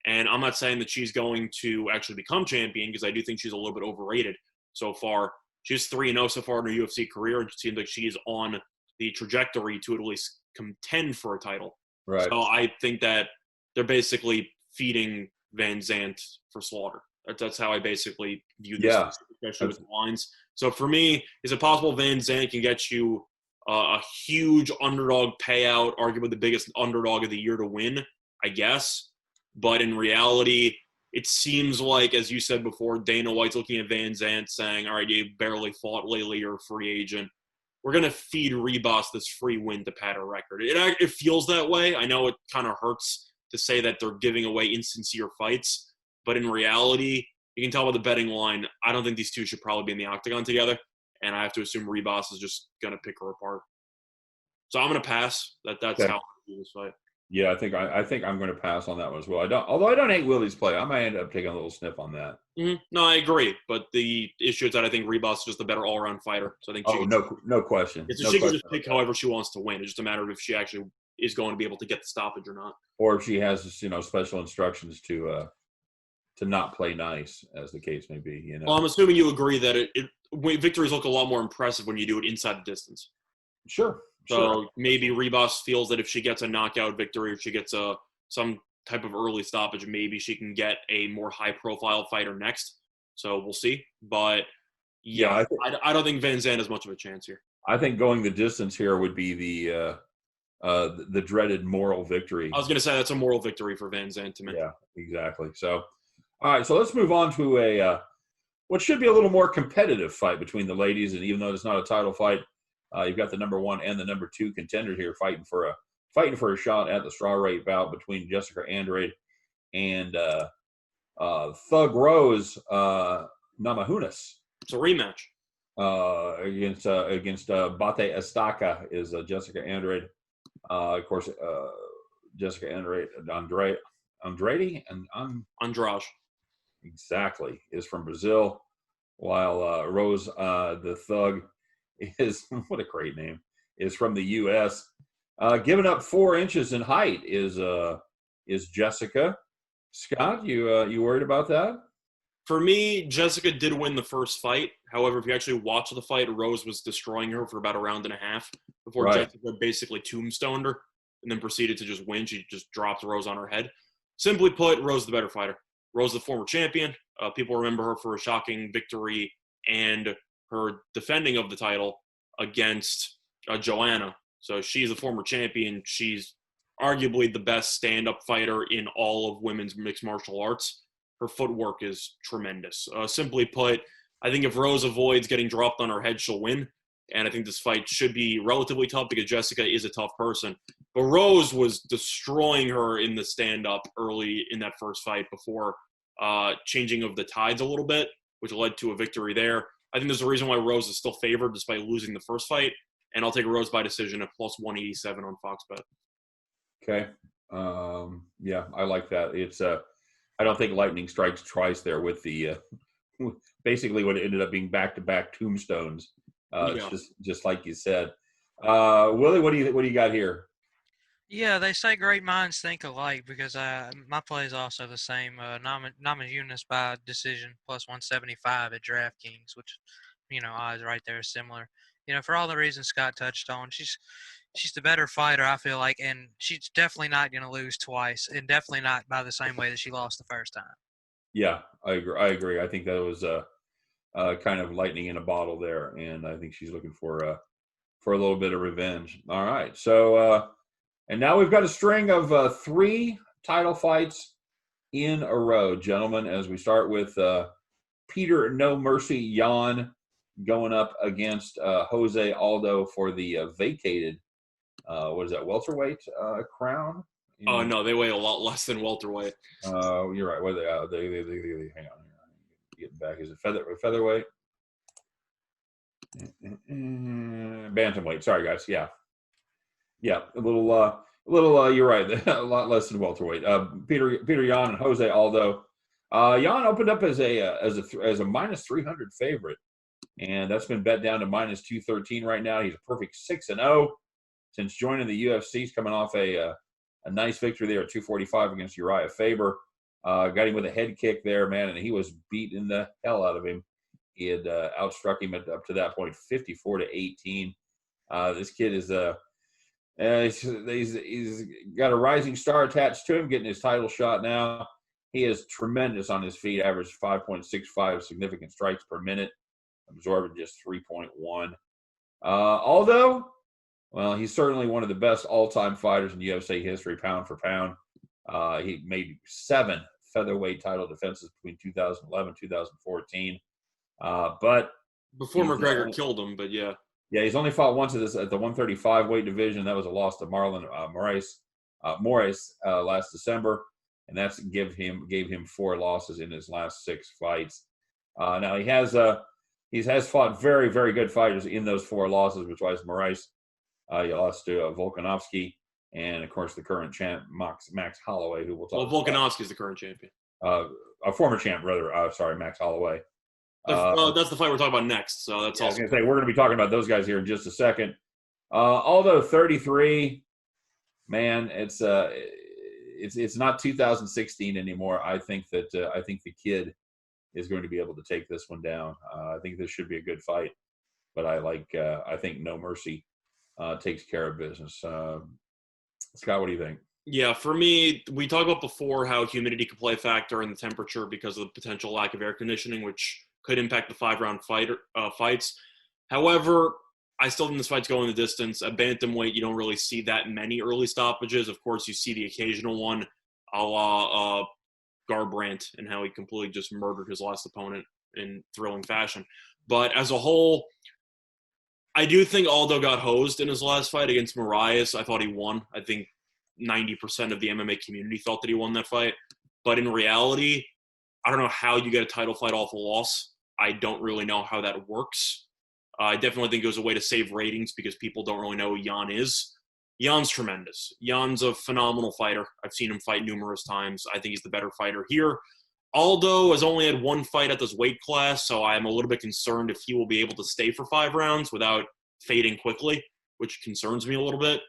Speaker 2: and I'm not saying that she's going to actually become champion because I do think she's a little bit overrated so far. She's 3-0 so far in her UFC career, and it seems like she's on the trajectory to at least contend for a title.
Speaker 1: Right.
Speaker 2: So I think that they're basically feeding Van Zandt for slaughter. That's how I basically view this, especially with the lines. So for me, is it possible Van Zandt can get you a huge underdog payout, arguably the biggest underdog of the year to win? I guess. But in reality, it seems like, as you said before, Dana White's looking at Van Zandt saying, all right, you barely fought lately, you're a free agent. We're going to feed Ribas this free win to pad her record. It feels that way. I know it kind of hurts to say that they're giving away insincere fights, but in reality, you can tell by the betting line, I don't think these two should probably be in the octagon together, and I have to assume Ribas is just going to pick her apart. So I'm going to pass. That's
Speaker 1: okay.
Speaker 2: how I view this fight.
Speaker 1: Yeah, I think I'm going to pass on that one as well. Although I don't hate Willie's play, I might end up taking a little sniff on that.
Speaker 2: Mm-hmm. No, I agree. But the issue is that I think Ribas is just a better all-around fighter. So I think
Speaker 1: no question.
Speaker 2: She can just pick however she wants to win. It's just a matter of if she actually is going to be able to get the stoppage or not,
Speaker 1: or if she has special instructions to not play nice, as the case may be.
Speaker 2: Well, I'm assuming you agree that victories look a lot more impressive when you do it inside the distance.
Speaker 1: Sure.
Speaker 2: So maybe Ribas feels that if she gets a knockout victory, if she gets some type of early stoppage, maybe she can get a more high-profile fighter next. So we'll see. But, yeah, I don't think Van Zandt has much of a chance here.
Speaker 1: I think going the distance here would be the dreaded moral victory.
Speaker 2: I was going to say that's a moral victory for Van Zandt to me.
Speaker 1: Yeah, exactly. So, all right, so let's move on to what should be a little more competitive fight between the ladies. And even though it's not a title fight, you've got the number 1 and the number 2 contender here fighting for a shot at the strawweight bout between Jessica Andrade and Thug Rose Namajunas.
Speaker 2: It's a rematch
Speaker 1: against Bate Estaca is Jessica Andrade. Of course, Jessica Andrade exactly is from Brazil, while Rose the Thug is what a great name is from the U.S. Giving up 4 inches in height is Jessica. Scott, you worried about that?
Speaker 2: For me, Jessica did win the first fight. However, if you actually watch the fight, Rose was destroying her for about a round and a half. before
Speaker 1: Right.
Speaker 2: Jessica basically tombstoned her and then proceeded to just win. She just dropped Rose on her head. Simply put, Rose is the better fighter. Rose is the former champion. People remember her for a shocking victory and her defending of the title against Joanna. So she's a former champion. She's arguably the best stand-up fighter in all of women's mixed martial arts. Her footwork is tremendous. Simply put, I think if Rose avoids getting dropped on her head, she'll win. And I think this fight should be relatively tough because Jessica is a tough person. But Rose was destroying her in the stand-up early in that first fight before changing of the tides a little bit, which led to a victory there. I think there's a reason why Rose is still favored despite losing the first fight. And I'll take Rose by decision at plus 187 on Fox Bet.
Speaker 1: Okay. Yeah, I like that. It's I don't think lightning strikes twice there with the basically what ended up being back-to-back tombstones.
Speaker 2: Yeah.
Speaker 1: It's just like you said. Willie, what do you got here?
Speaker 3: Yeah, they say great minds think alike because my play is also the same. Namajunas by decision plus 175 at DraftKings, which, odds right there is similar. For all the reasons Scott touched on, she's the better fighter, I feel like, and she's definitely not going to lose twice, and definitely not by the same way that she lost the first time.
Speaker 1: Yeah, I agree. I think that was kind of lightning in a bottle there, and I think she's looking for a little bit of revenge. All right, so and now we've got a string of 3 title fights in a row, gentlemen. As we start with Peter No Mercy Yan going up against Jose Aldo for the vacated what is that, welterweight crown?
Speaker 2: Oh, no, they weigh a lot less than welterweight.
Speaker 1: You're right. What they hang on. Getting back, is it featherweight? Bantamweight. Sorry, guys. Yeah. A little. You're right. A lot less than welterweight. Peter Yan and Jose Aldo. Yan opened up as a minus 300 favorite, and that's been bet down to minus 213 right now. He's a perfect 6-0 since joining the UFC. He's coming off a nice victory there at 245 against Uriah Faber. Got him with a head kick there, man, and he was beating the hell out of him. He had outstruck him up to that point, 54-18. This kid is he's got a rising star attached to him, getting his title shot now. He is tremendous on his feet, averaged 5.65 significant strikes per minute, absorbing just 3.1. Aldo, well, he's certainly one of the best all-time fighters in UFC history, pound for pound. He made 7 featherweight title defenses between 2011 2014. But
Speaker 2: before McGregor killed him, but yeah.
Speaker 1: Yeah, he's only fought once at the 135 weight division. That was a loss to Marlon Moraes last December, and that's gave him 4 losses in his last 6 fights. Now he has fought very, very good fighters in those 4 losses, which was Moraes. He lost to Volkanovski, and of course the current champ Max Holloway, who we'll talk.
Speaker 2: Well, Volkanovski is the current champion.
Speaker 1: A former champ, rather. Sorry, Max Holloway.
Speaker 2: That's the fight we're talking about next. So that's
Speaker 1: I was going to say, we're going to be talking about those guys here in just a second. Aldo 33, man, it's not 2016 anymore. I think the kid is going to be able to take this one down. I think this should be a good fight, but I think No Mercy takes care of business. Scott, what do you think?
Speaker 2: Yeah, for me, we talked about before how humidity could play a factor in the temperature because of the potential lack of air conditioning, which could impact the 5-round fights. However, I still think this fight's going the distance. At bantamweight, you don't really see that many early stoppages. Of course, you see the occasional one, a la Garbrandt, and how he completely just murdered his last opponent in thrilling fashion. But as a whole, I do think Aldo got hosed in his last fight against Moraes. I thought he won. I think 90% of the MMA community thought that he won that fight. But in reality, I don't know how you get a title fight off a loss. I don't really know how that works. I definitely think it was a way to save ratings because people don't really know who Yan is. Jan's tremendous. Jan's a phenomenal fighter. I've seen him fight numerous times. I think he's the better fighter here. Aldo has only had 1 fight at this weight class, so I'm a little bit concerned if he will be able to stay for 5 rounds without fading quickly, which concerns me a little bit.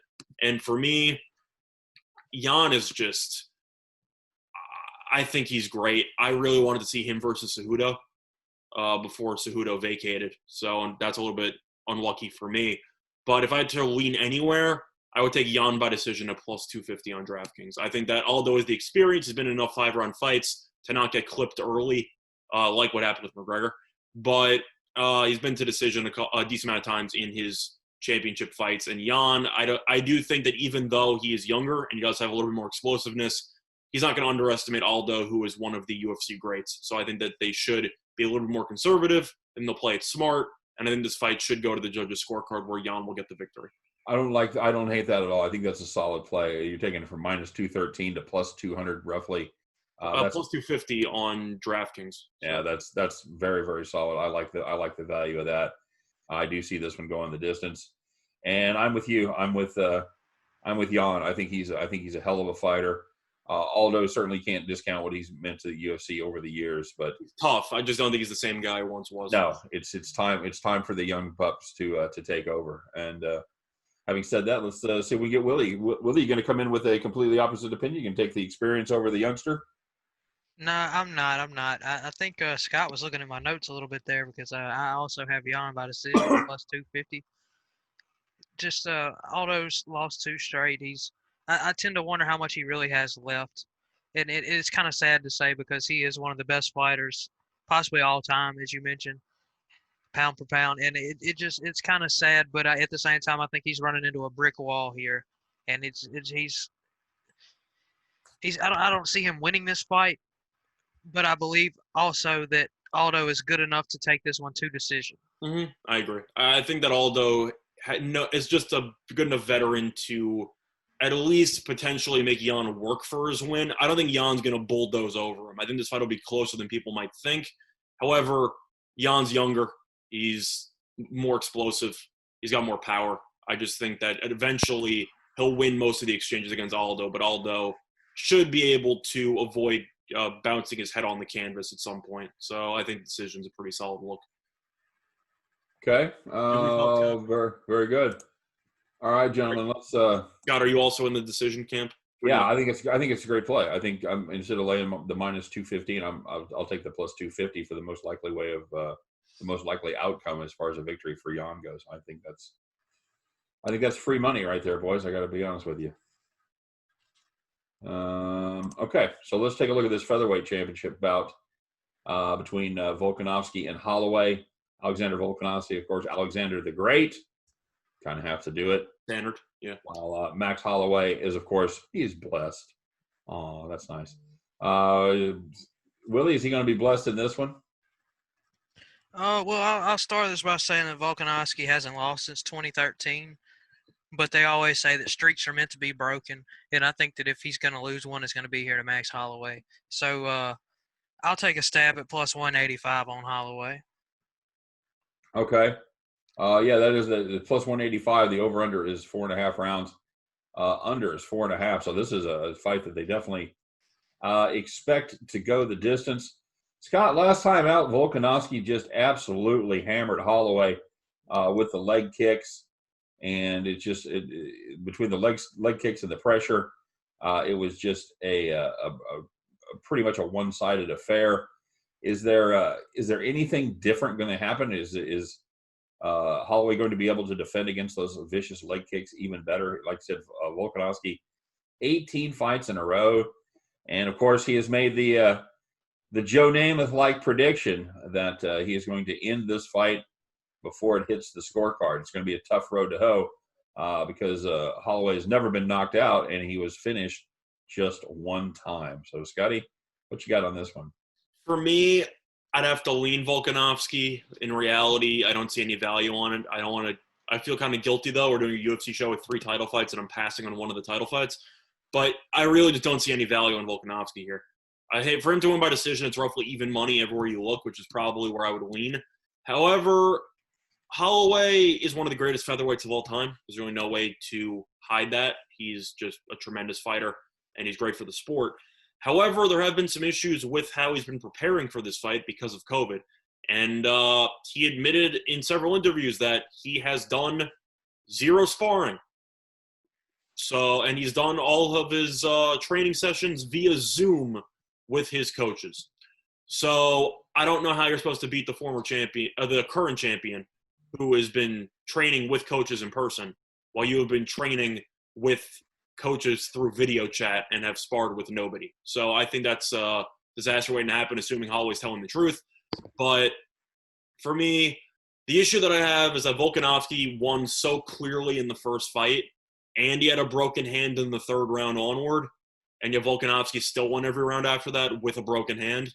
Speaker 2: And for me, Yan is just, I think he's great. I really wanted to see him versus Cejudo before Cejudo vacated, so that's a little bit unlucky for me. But if I had to lean anywhere, I would take Jan by decision at plus 250 on DraftKings. I think that Aldo has the experience, has been in enough 5-round fights to not get clipped early, like what happened with McGregor. But he's been to decision a decent amount of times in his championship fights. And Jan, I do think that even though he is younger and he does have a little bit more explosiveness, he's not going to underestimate Aldo, who is one of the UFC greats. So I think that they should be a little bit more conservative, and they'll play it smart. And I think this fight should go to the judges' scorecard where Jan will get the victory.
Speaker 1: I don't hate that at all. I think that's a solid play. You're taking it from minus 213 to plus 200 roughly.
Speaker 2: Plus 250 on DraftKings.
Speaker 1: Yeah, that's very, very solid. I like the value of that. I do see this one going the distance, and I'm with you. I'm with Jan. I think he's a hell of a fighter. Aldo certainly can't discount what he's meant to the UFC over the years, but
Speaker 2: it's tough. I just don't think he's the same guy he once was.
Speaker 1: No, it's time for the young pups to take over. And having said that, let's see if we get Willie. Willie, you going to come in with a completely opposite opinion? You can take the experience over the youngster?
Speaker 3: No, I'm not. I think Scott was looking at my notes a little bit there because I also have Jan by decision plus 250. Just Aldo's lost 2 straight. I tend to wonder how much he really has left, and it's kind of sad to say because he is one of the best fighters, possibly all time, as you mentioned, pound for pound. And it's kind of sad, but at the same time, I think he's running into a brick wall here, and I don't see him winning this fight. But I believe also that Aldo is good enough to take this one to decision.
Speaker 2: Mm-hmm. I agree. I think that Aldo is just a good enough veteran to at least potentially make Jan work for his win. I don't think Jan's going to bulldoze over him. I think this fight will be closer than people might think. However, Jan's younger. He's more explosive. He's got more power. I just think that eventually he'll win most of the exchanges against Aldo, but Aldo should be able to avoid bouncing his head on the canvas at some point. So I think the decision's a pretty solid look.
Speaker 1: Okay. Very, very good. All right, gentlemen. Let's.
Speaker 2: Scott, are you also in the decision camp?
Speaker 1: Yeah, I think it's a great play. I think instead of laying the minus 215, I'll take the plus 250 for the most likely way of the most likely outcome as far as a victory for Jan goes. I think that's free money right there, boys. I got to be honest with you. Okay, so let's take a look at this featherweight championship bout between Volkanovski and Holloway. Alexander Volkanovski, of course, Alexander the Great. Kind of have to do it.
Speaker 2: Standard, yeah.
Speaker 1: While Max Holloway is, of course, he's blessed. Oh, that's nice. Willie, is he going to be blessed in this one?
Speaker 3: Well, I'll start this by saying that Volkanovski hasn't lost since 2013. But they always say that streaks are meant to be broken, and I think that if he's going to lose one, it's going to be here to Max Holloway. So I'll take a stab at plus 185 on Holloway.
Speaker 1: Okay. Yeah, that is the plus 185. The over-under is 4.5 rounds. Under is 4.5. So this is a fight that they definitely expect to go the distance. Scott, last time out, Volkanovski just absolutely hammered Holloway with the leg kicks. And it just between the leg kicks and the pressure, it was just a pretty much a one-sided affair. Is there anything different going to happen? Is Holloway going to be able to defend against those vicious leg kicks even better? Like I said, Volkanovski, 18 fights in a row, and of course he has made the Joe Namath-like prediction that he is going to end this fight before it hits the scorecard. It's going to be a tough road to hoe because Holloway has never been knocked out, and he was finished just one time. So, Scotty, what you got on this one?
Speaker 2: For me, I'd have to lean Volkanovski. In reality, I don't see any value on it. I feel kind of guilty, though. We're doing a UFC show with 3 title fights, and I'm passing on one of the title fights. But I really just don't see any value on Volkanovski here. For him to win by decision, it's roughly even money everywhere you look, which is probably where I would lean. However, Holloway is one of the greatest featherweights of all time. There's really no way to hide that. He's just a tremendous fighter, and he's great for the sport. However, there have been some issues with how he's been preparing for this fight because of COVID. And he admitted in several interviews that he has done 0 sparring. And he's done all of his training sessions via Zoom with his coaches. So I don't know how you're supposed to beat the former champion, the current champion, who has been training with coaches in person while you have been training with coaches through video chat and have sparred with nobody. So I think that's a disaster waiting to happen, assuming Holloway's telling the truth. But for me, the issue that I have is that Volkanovski won so clearly in the first fight, and he had a broken hand in the third round onward, and yet Volkanovski still won every round after that with a broken hand.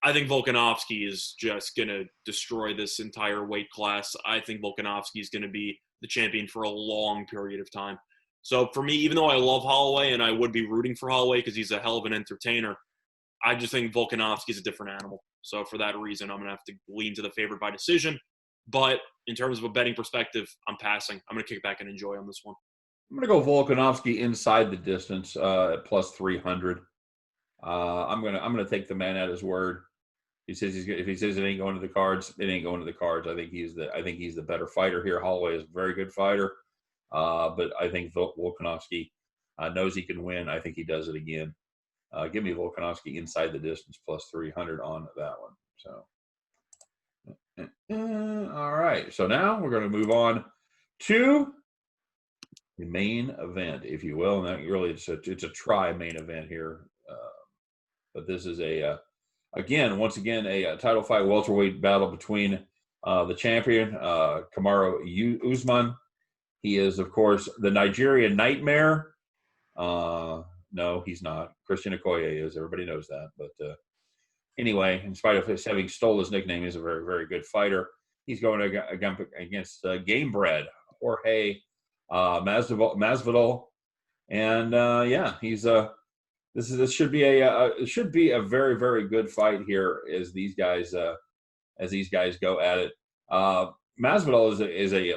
Speaker 2: I think Volkanovski is just going to destroy this entire weight class. I think Volkanovski is going to be the champion for a long period of time. So for me, even though I love Holloway and I would be rooting for Holloway because he's a hell of an entertainer, I just think Volkanovski is a different animal. So for that reason, I'm going to have to lean to the favorite by decision. But in terms of a betting perspective, I'm passing. I'm going to kick back and enjoy on this one.
Speaker 1: I'm going to go Volkanovski inside the distance at plus 300. I'm going to take the man at his word. He says if he says it ain't going to the cards, it ain't going to the cards. I think he's the better fighter here. Holloway is a very good fighter, but I think Volkanovski knows he can win. I think he does it again. Give me Volkanovski inside the distance plus 300 on that one. So, all right. So now we're going to move on to the main event, if you will. And that really it's a tri-main event here, but this is once again a title fight welterweight battle between the champion Kamaru Usman. He is, of course, the Nigerian Nightmare. No, he's not. Christian Okoye is. Everybody knows that. But anyway, in spite of his having stole his nickname, he's a very, very good fighter. He's going against Game Bread, Jorge Masvidal. And he's this should be a very, very good fight here as these guys go at it. Masvidal is a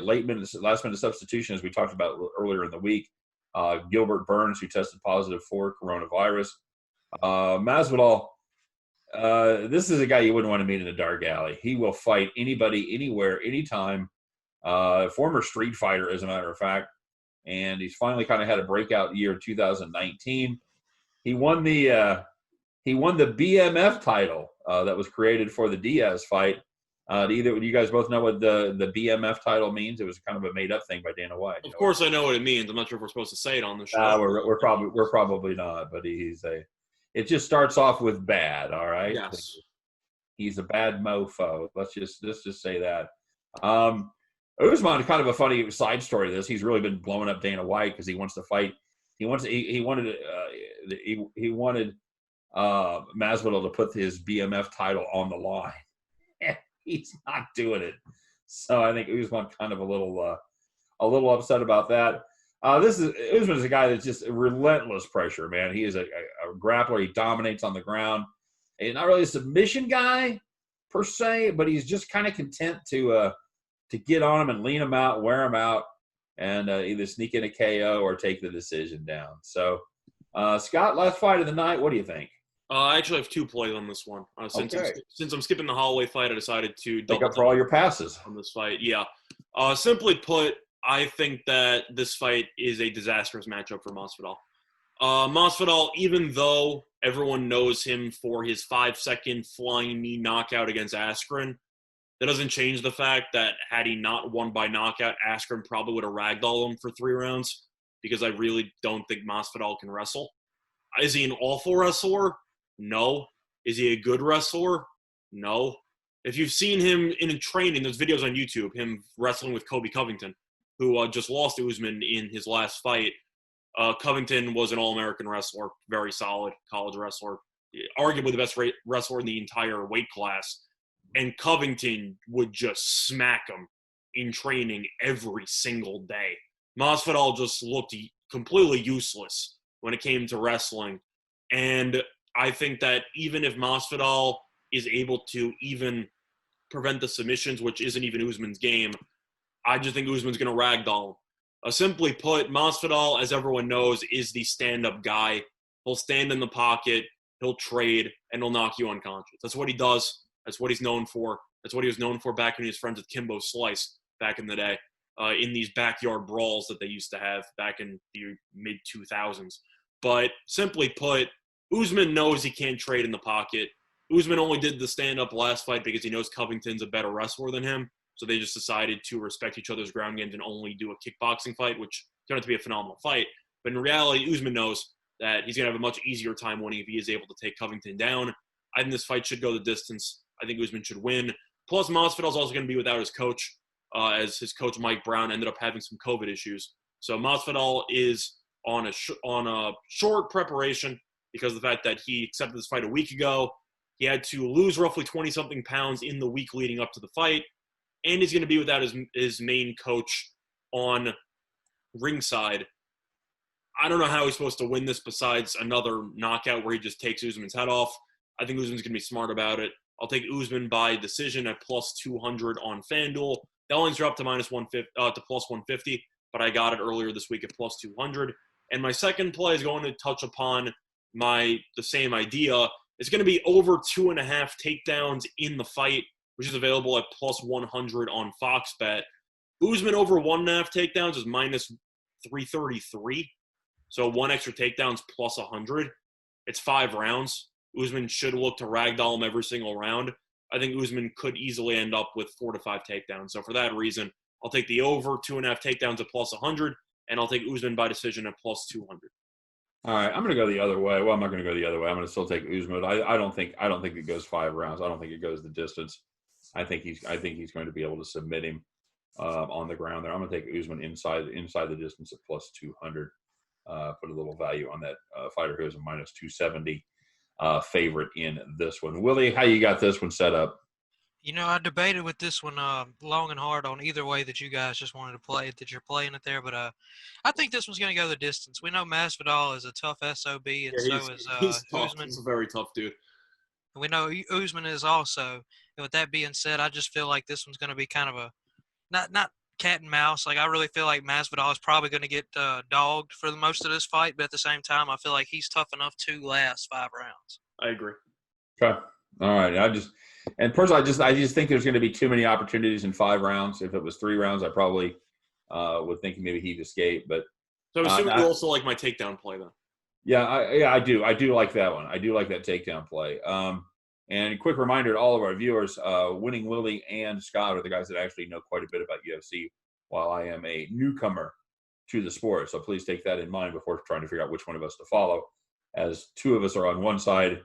Speaker 1: last minute substitution, as we talked about earlier in the week. Gilbert Burns, who tested positive for coronavirus. Masvidal, this is a guy you wouldn't want to meet in a dark alley. He will fight anybody, anywhere, anytime. Former street fighter, as a matter of fact. And he's finally kind of had a breakout year in 2019. He won the BMF title that was created for the Diaz fight. You guys both know what the BMF title means? It was kind of a made up thing by Dana White.
Speaker 2: Of course, I know what it means. I'm not sure if we're supposed to say it on the show.
Speaker 1: We're probably not. But it just starts off with bad. All right.
Speaker 2: Yes. He's
Speaker 1: a bad mofo. Let's just say that. Usman, kind of a funny side story to this. He's really been blowing up Dana White because he wants to fight. He wanted Masvidal to put his BMF title on the line. He's not doing it. So I think Usman kind of a little upset about that. Usman is a guy that's just relentless pressure, man. He is a grappler. He dominates on the ground. He's not really a submission guy per se, but he's just kind of content to get on him and lean him out, wear him out, and either sneak in a KO or take the decision down. So, Scott, last fight of the night, what do you think?
Speaker 2: I actually have two plays on this one. Since I'm skipping the Holloway fight, I decided to
Speaker 1: make up for all your passes
Speaker 2: on this fight. Yeah. Simply put, I think that this fight is a disastrous matchup for Masvidal. Masvidal, even though everyone knows him for his 5-second flying knee knockout against Askren, that doesn't change the fact that had he not won by knockout, Askren probably would have ragdolled him for 3 rounds because I really don't think Masvidal can wrestle. Is he an awful wrestler? No. Is he a good wrestler? No. If you've seen him in training, there's videos on YouTube, him wrestling with Kobe Covington, who just lost to Usman in his last fight. Covington was an All-American wrestler, very solid college wrestler, arguably the best wrestler in the entire weight class. And Covington would just smack him in training every single day. Masvidal just looked completely useless when it came to wrestling. And I think that even if Masvidal is able to even prevent the submissions, which isn't even Usman's game, I just think Usman's going to ragdoll him. Simply put, Masvidal, as everyone knows, is the stand-up guy. He'll stand in the pocket, he'll trade, and he'll knock you unconscious. That's what he does. That's what he's known for. That's what he was known for back when he was friends with Kimbo Slice back in the day, in these backyard brawls that they used to have back in the mid-2000s. But simply put, Usman knows he can't trade in the pocket. Usman only did the stand-up last fight because he knows Covington's a better wrestler than him. So they just decided to respect each other's ground games and only do a kickboxing fight, which turned out to be a phenomenal fight. But in reality, Usman knows that he's going to have a much easier time winning if he is able to take Covington down. I think this fight should go the distance. I think Usman should win. Plus, Masvidal's also going to be without his coach, as his coach Mike Brown ended up having some COVID issues. So Masvidal is on a short preparation because of the fact that he accepted this fight a week ago. He had to lose roughly 20-something pounds in the week leading up to the fight, and he's going to be without his main coach on ringside. I don't know how he's supposed to win this besides another knockout where he just takes Usman's head off. I think Usman's going to be smart about it. I'll take Usman by decision at plus 200 on FanDuel. The lines are up to plus 150, but I got it earlier this week at plus 200. And my second play is going to touch upon the same idea. It's going to be over 2.5 takedowns in the fight, which is available at plus 100 on Fox Bet. Usman over 1.5 takedowns is minus 333. So one extra takedown's plus 100. It's 5 rounds. Usman should look to ragdoll him every single round. I think Usman could easily end up with 4 to 5 takedowns. So for that reason, I'll take the over 2.5 takedowns at plus 100, and I'll take Usman by decision at plus 200.
Speaker 1: All right, I'm going to go the other way. Well, I'm not going to go the other way. I'm going to still take Usman. I don't think it goes 5 rounds. I don't think it goes the distance. I think he's going to be able to submit him on the ground there. I'm going to take Usman inside the distance at plus 200. Put a little value on that fighter who is a minus 270 favorite in this one. Willie, how you got this one set up?
Speaker 3: I debated with this one long and hard on either way that you guys just wanted to play it, that you're playing it there. But I think this one's going to go the distance. We know Masvidal is a tough SOB, and so is Usman.
Speaker 2: He's a very tough dude.
Speaker 3: And we know Usman is also. And with that being said, I just feel like this one's going to be kind of a not cat and mouse. Like, I really feel like Masvidal is probably going to get dogged for the most of this fight, but at the same time, I feel like he's tough enough to last 5 rounds.
Speaker 2: I agree.
Speaker 1: Okay. All right. Personally, I just think there's going to be too many opportunities in 5 rounds. If it was 3 rounds, I probably would think maybe he'd escape. But
Speaker 2: so I'm assuming you also like my takedown play then.
Speaker 1: Yeah, I do. I do like that one. I do like that takedown play. And a quick reminder to all of our viewers, Winning Willie and Scott are the guys that actually know quite a bit about UFC, while I am a newcomer to the sport. So please take that in mind before trying to figure out which one of us to follow, as 2 of us are on one side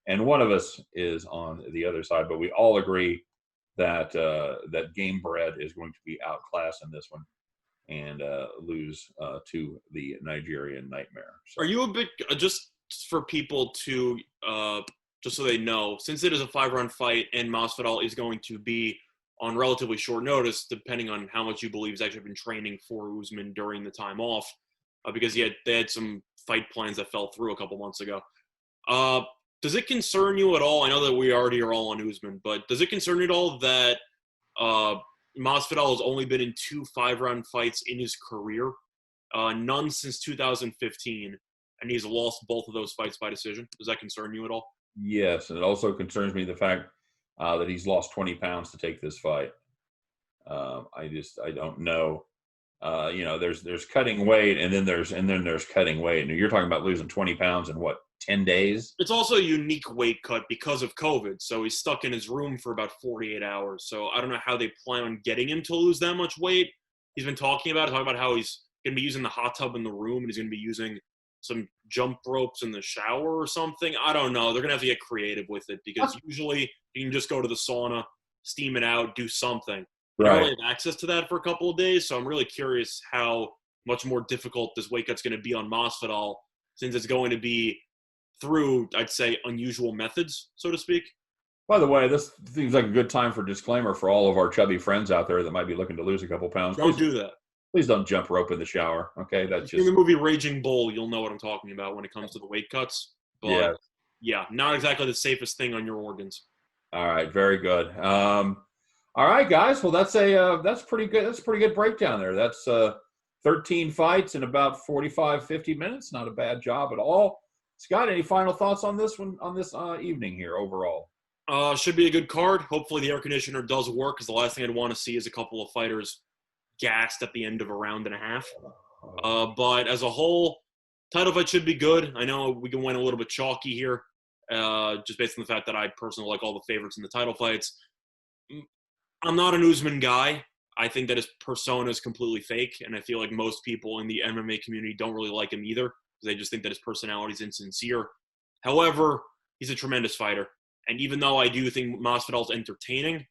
Speaker 1: and 1 of us is on the other side. But we all agree that that Game Bread is going to be outclassed in this one and lose to the Nigerian Nightmare. So.
Speaker 2: Are you a bit, just for people to just so they know, since it is a 5-round fight and Masvidal is going to be on relatively short notice, depending on how much you believe he's actually been training for Usman during the time off, because they had some fight plans that fell through a couple months ago. Does it concern you at all? I know that we already are all on Usman, but does it concern you at all that Masvidal has only been in 2 5-round fights in his career, none since 2015, and he's lost both of those fights by decision? Does that concern you at all?
Speaker 1: Yes, and it also concerns me the fact that he's lost 20 pounds to take this fight. I don't know. There's cutting weight, and then there's cutting weight. And you're talking about losing 20 pounds in what, 10 days?
Speaker 2: It's also a unique weight cut because of COVID. So he's stuck in his room for about 48 hours. So I don't know how they plan on getting him to lose that much weight. He's been talking about how he's going to be using the hot tub in the room, and he's going to be using some jump ropes in the shower or something. I don't know. They're going to have to get creative with it, because usually you can just go to the sauna, steam it out, do something. Right. I don't really have access to that for a couple of days, so I'm really curious how much more difficult this weight cut's going to be on Masvidal, since it's going to be through, I'd say, unusual methods, so to speak.
Speaker 1: By the way, this seems like a good time for disclaimer for all of our chubby friends out there that might be looking to lose a couple pounds.
Speaker 2: Don't do that.
Speaker 1: Please don't jump rope in the shower, okay? That's just...
Speaker 2: In the movie Raging Bull, you'll know what I'm talking about when it comes to the weight cuts. But yeah, not exactly the safest thing on your organs.
Speaker 1: All right, very good. All right, guys. Well, that's pretty good. That's a pretty good breakdown there. That's 13 fights in about 45, 50 minutes. Not a bad job at all. Scott, any final thoughts on this one, on this evening here overall?
Speaker 2: Should be a good card. Hopefully the air conditioner does work, because the last thing I'd want to see is a couple of fighters gassed at the end of a round and a half. But as a whole, title fight should be good. I know we can win a little bit chalky here, just based on the fact that I personally like all the favorites in the title fights. I'm not an Usman guy. I think that his persona is completely fake, and I feel like most people in the MMA community don't really like him either because they just think that his personality is insincere. However, he's a tremendous fighter, and even though I do think Masvidal's entertaining,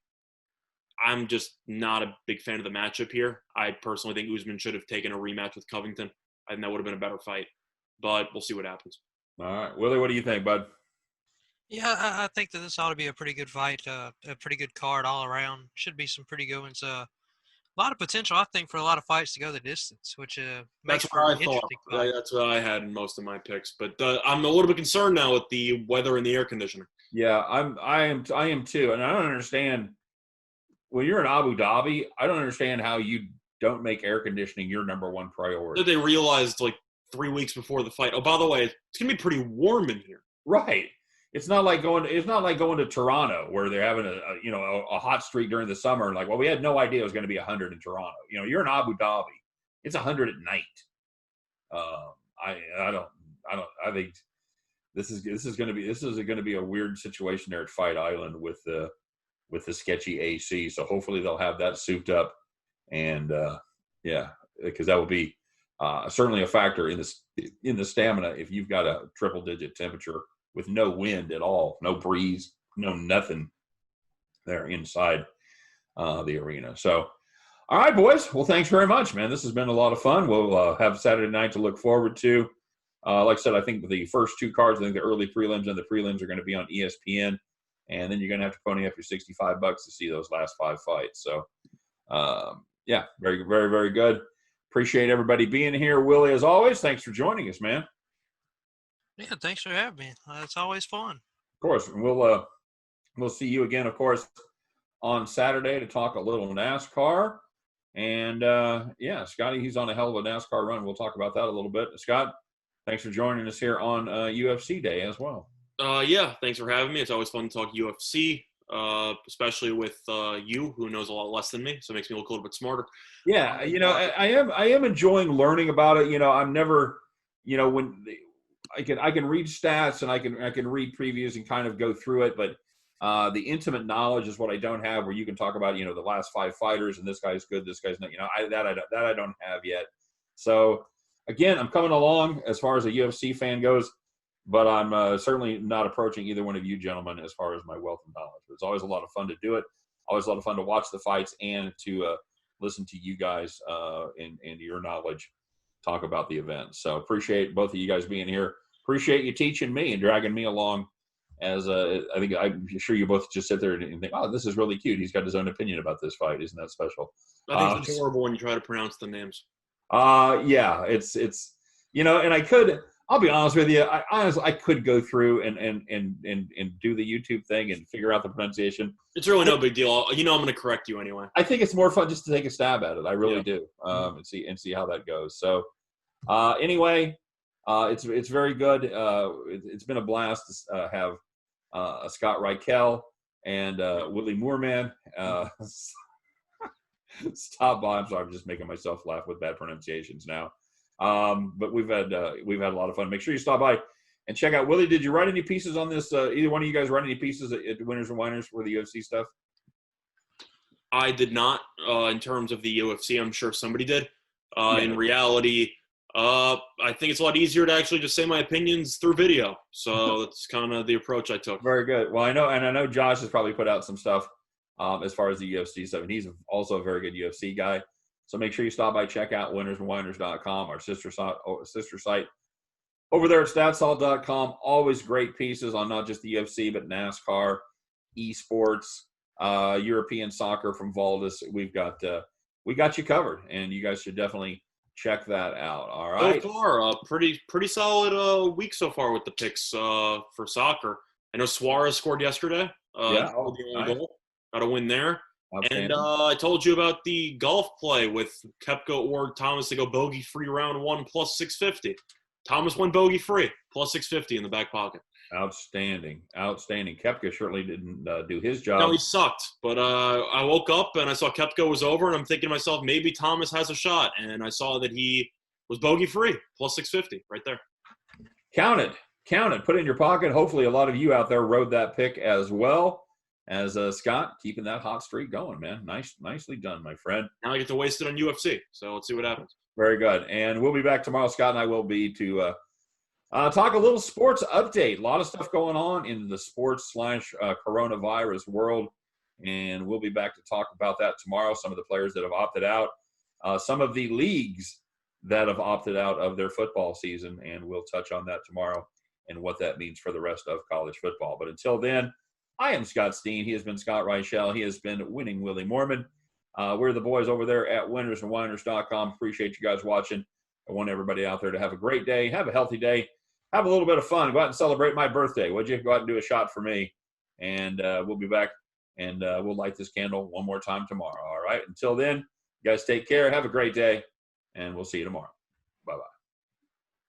Speaker 2: I'm just not a big fan of the matchup here. I personally think Usman should have taken a rematch with Covington. I think that would have been a better fight, but we'll see what happens.
Speaker 1: All right. Willie, what do you think, bud?
Speaker 3: Yeah, I think that this ought to be a pretty good fight, a pretty good card all around. Should be some pretty good ones. A lot of potential, I think, for a lot of fights to go the distance, which makes
Speaker 2: That's
Speaker 3: for
Speaker 2: what
Speaker 3: an
Speaker 2: I thought.
Speaker 3: interesting fight.
Speaker 2: That's what I had in most of my picks, but I'm a little bit concerned now with the weather and the air conditioner.
Speaker 1: Yeah, I am too, and I don't understand. When you're in Abu Dhabi, I don't understand how you don't make air conditioning your number one priority.
Speaker 2: They realized like 3 weeks before the fight. Oh, by the way, it's gonna be pretty warm in here.
Speaker 1: Right. It's not like going to Toronto where they're having a hot streak during the summer. Like, well, we had no idea it was going to be 100 in Toronto. You're in Abu Dhabi. It's 100 at night. I think this is going to be a weird situation there at Fight Island with the sketchy AC. So hopefully they'll have that souped up, and because that will be certainly a factor in the stamina if you've got a triple digit temperature with no wind at all, no breeze, no nothing there inside the arena. So, all right, boys. Well, thanks very much, man. This has been a lot of fun. We'll have Saturday night to look forward to. Like I said, I think the first two cards, I think the early prelims and the prelims are going to be on ESPN. And then you're going to have to pony up your $65 to see those last 5 fights. So, very, very, very good. Appreciate everybody being here. Willie, as always, thanks for joining us, man.
Speaker 3: Yeah, thanks for having me. It's always fun.
Speaker 1: Of course. And we'll see you again, of course, on Saturday to talk a little NASCAR. And, Scotty, he's on a hell of a NASCAR run. We'll talk about that a little bit. Scott, thanks for joining us here on UFC Day as well.
Speaker 2: Thanks for having me. It's always fun to talk UFC, especially with you, who knows a lot less than me, so it makes me look a little bit smarter.
Speaker 1: Yeah, I am enjoying learning about it. I'm never, when I can read stats and I can read previews and kind of go through it, but the intimate knowledge is what I don't have, where you can talk about the last 5 fighters and this guy's good, this guy's not. I don't have yet. So again, I'm coming along as far as a UFC fan goes. But I'm certainly not approaching either one of you gentlemen as far as my wealth of knowledge. It's always a lot of fun to do it. Always a lot of fun to watch the fights and to listen to you guys and your knowledge talk about the event. So appreciate both of you guys being here. Appreciate you teaching me and dragging me along. I'm sure you both just sit there and think, oh, this is really cute. He's got his own opinion about this fight. Isn't that special?
Speaker 2: I think it's horrible when you try to pronounce the names.
Speaker 1: It's and I could. I'll be honest with you. I could go through and do the YouTube thing and figure out the pronunciation.
Speaker 2: It's really no big deal. I'm going to correct you anyway.
Speaker 1: I think it's more fun just to take a stab at it. I really do, and see how that goes. So, anyway, it's very good. It's been a blast to have Scott Reichel and Willie Moorman stop by. I'm sorry, I'm just making myself laugh with bad pronunciations now. But we've had a lot of fun. Make sure you stop by and check out. Willie, did you write any pieces on this? Either one of you guys write any pieces at Winners and Whiners for the UFC stuff?
Speaker 2: I did not. In terms of the UFC, I'm sure somebody did. In reality, I think it's a lot easier to actually just say my opinions through video. So that's kind of the approach I took.
Speaker 1: Very good. Well, I know Josh has probably put out some stuff as far as the UFC stuff, and he's also a very good UFC guy. So make sure you stop by, check out winnersandwhiners.com, our sister site. Over there at statsalt.com, always great pieces on not just the UFC, but NASCAR, esports, European soccer from Valdis. We got you covered, and you guys should definitely check that out. All right.
Speaker 2: So far, pretty solid week so far with the picks for soccer. I know Suarez scored yesterday.
Speaker 1: The
Speaker 2: only goal. Got a win there. And I told you about the golf play with Koepka or Thomas to go bogey-free round 1 plus 650. Thomas went bogey-free, plus 650 in the back pocket.
Speaker 1: Outstanding. Koepka certainly didn't do his job.
Speaker 2: No, he sucked. But I woke up and I saw Koepka was over, and I'm thinking to myself, maybe Thomas has a shot. And I saw that he was bogey-free, plus 650 right there.
Speaker 1: Count it. Put it in your pocket. Hopefully a lot of you out there rode that pick as well. as Scott keeping that hot streak going, man. Nicely done, my friend.
Speaker 2: Now I get to waste it on UFC. So let's see what happens.
Speaker 1: Very good. And we'll be back tomorrow. Scott and I will be to talk a little sports update. A lot of stuff going on in the sports / coronavirus world. And we'll be back to talk about that tomorrow. Some of the players that have opted out, some of the leagues that have opted out of their football season. And we'll touch on that tomorrow and what that means for the rest of college football. But until then, I am Scott Steen. He has been Scott Reichel. He has been Winning Willie Mormon. We're the boys over there at winnersandwhiners.com. Appreciate you guys watching. I want everybody out there to have a great day, have a healthy day, have a little bit of fun. Go out and celebrate my birthday, would you? Go out and do a shot for me. And we'll be back, and we'll light this candle one more time tomorrow, all right? Until then, you guys take care. Have a great day, and we'll see you tomorrow.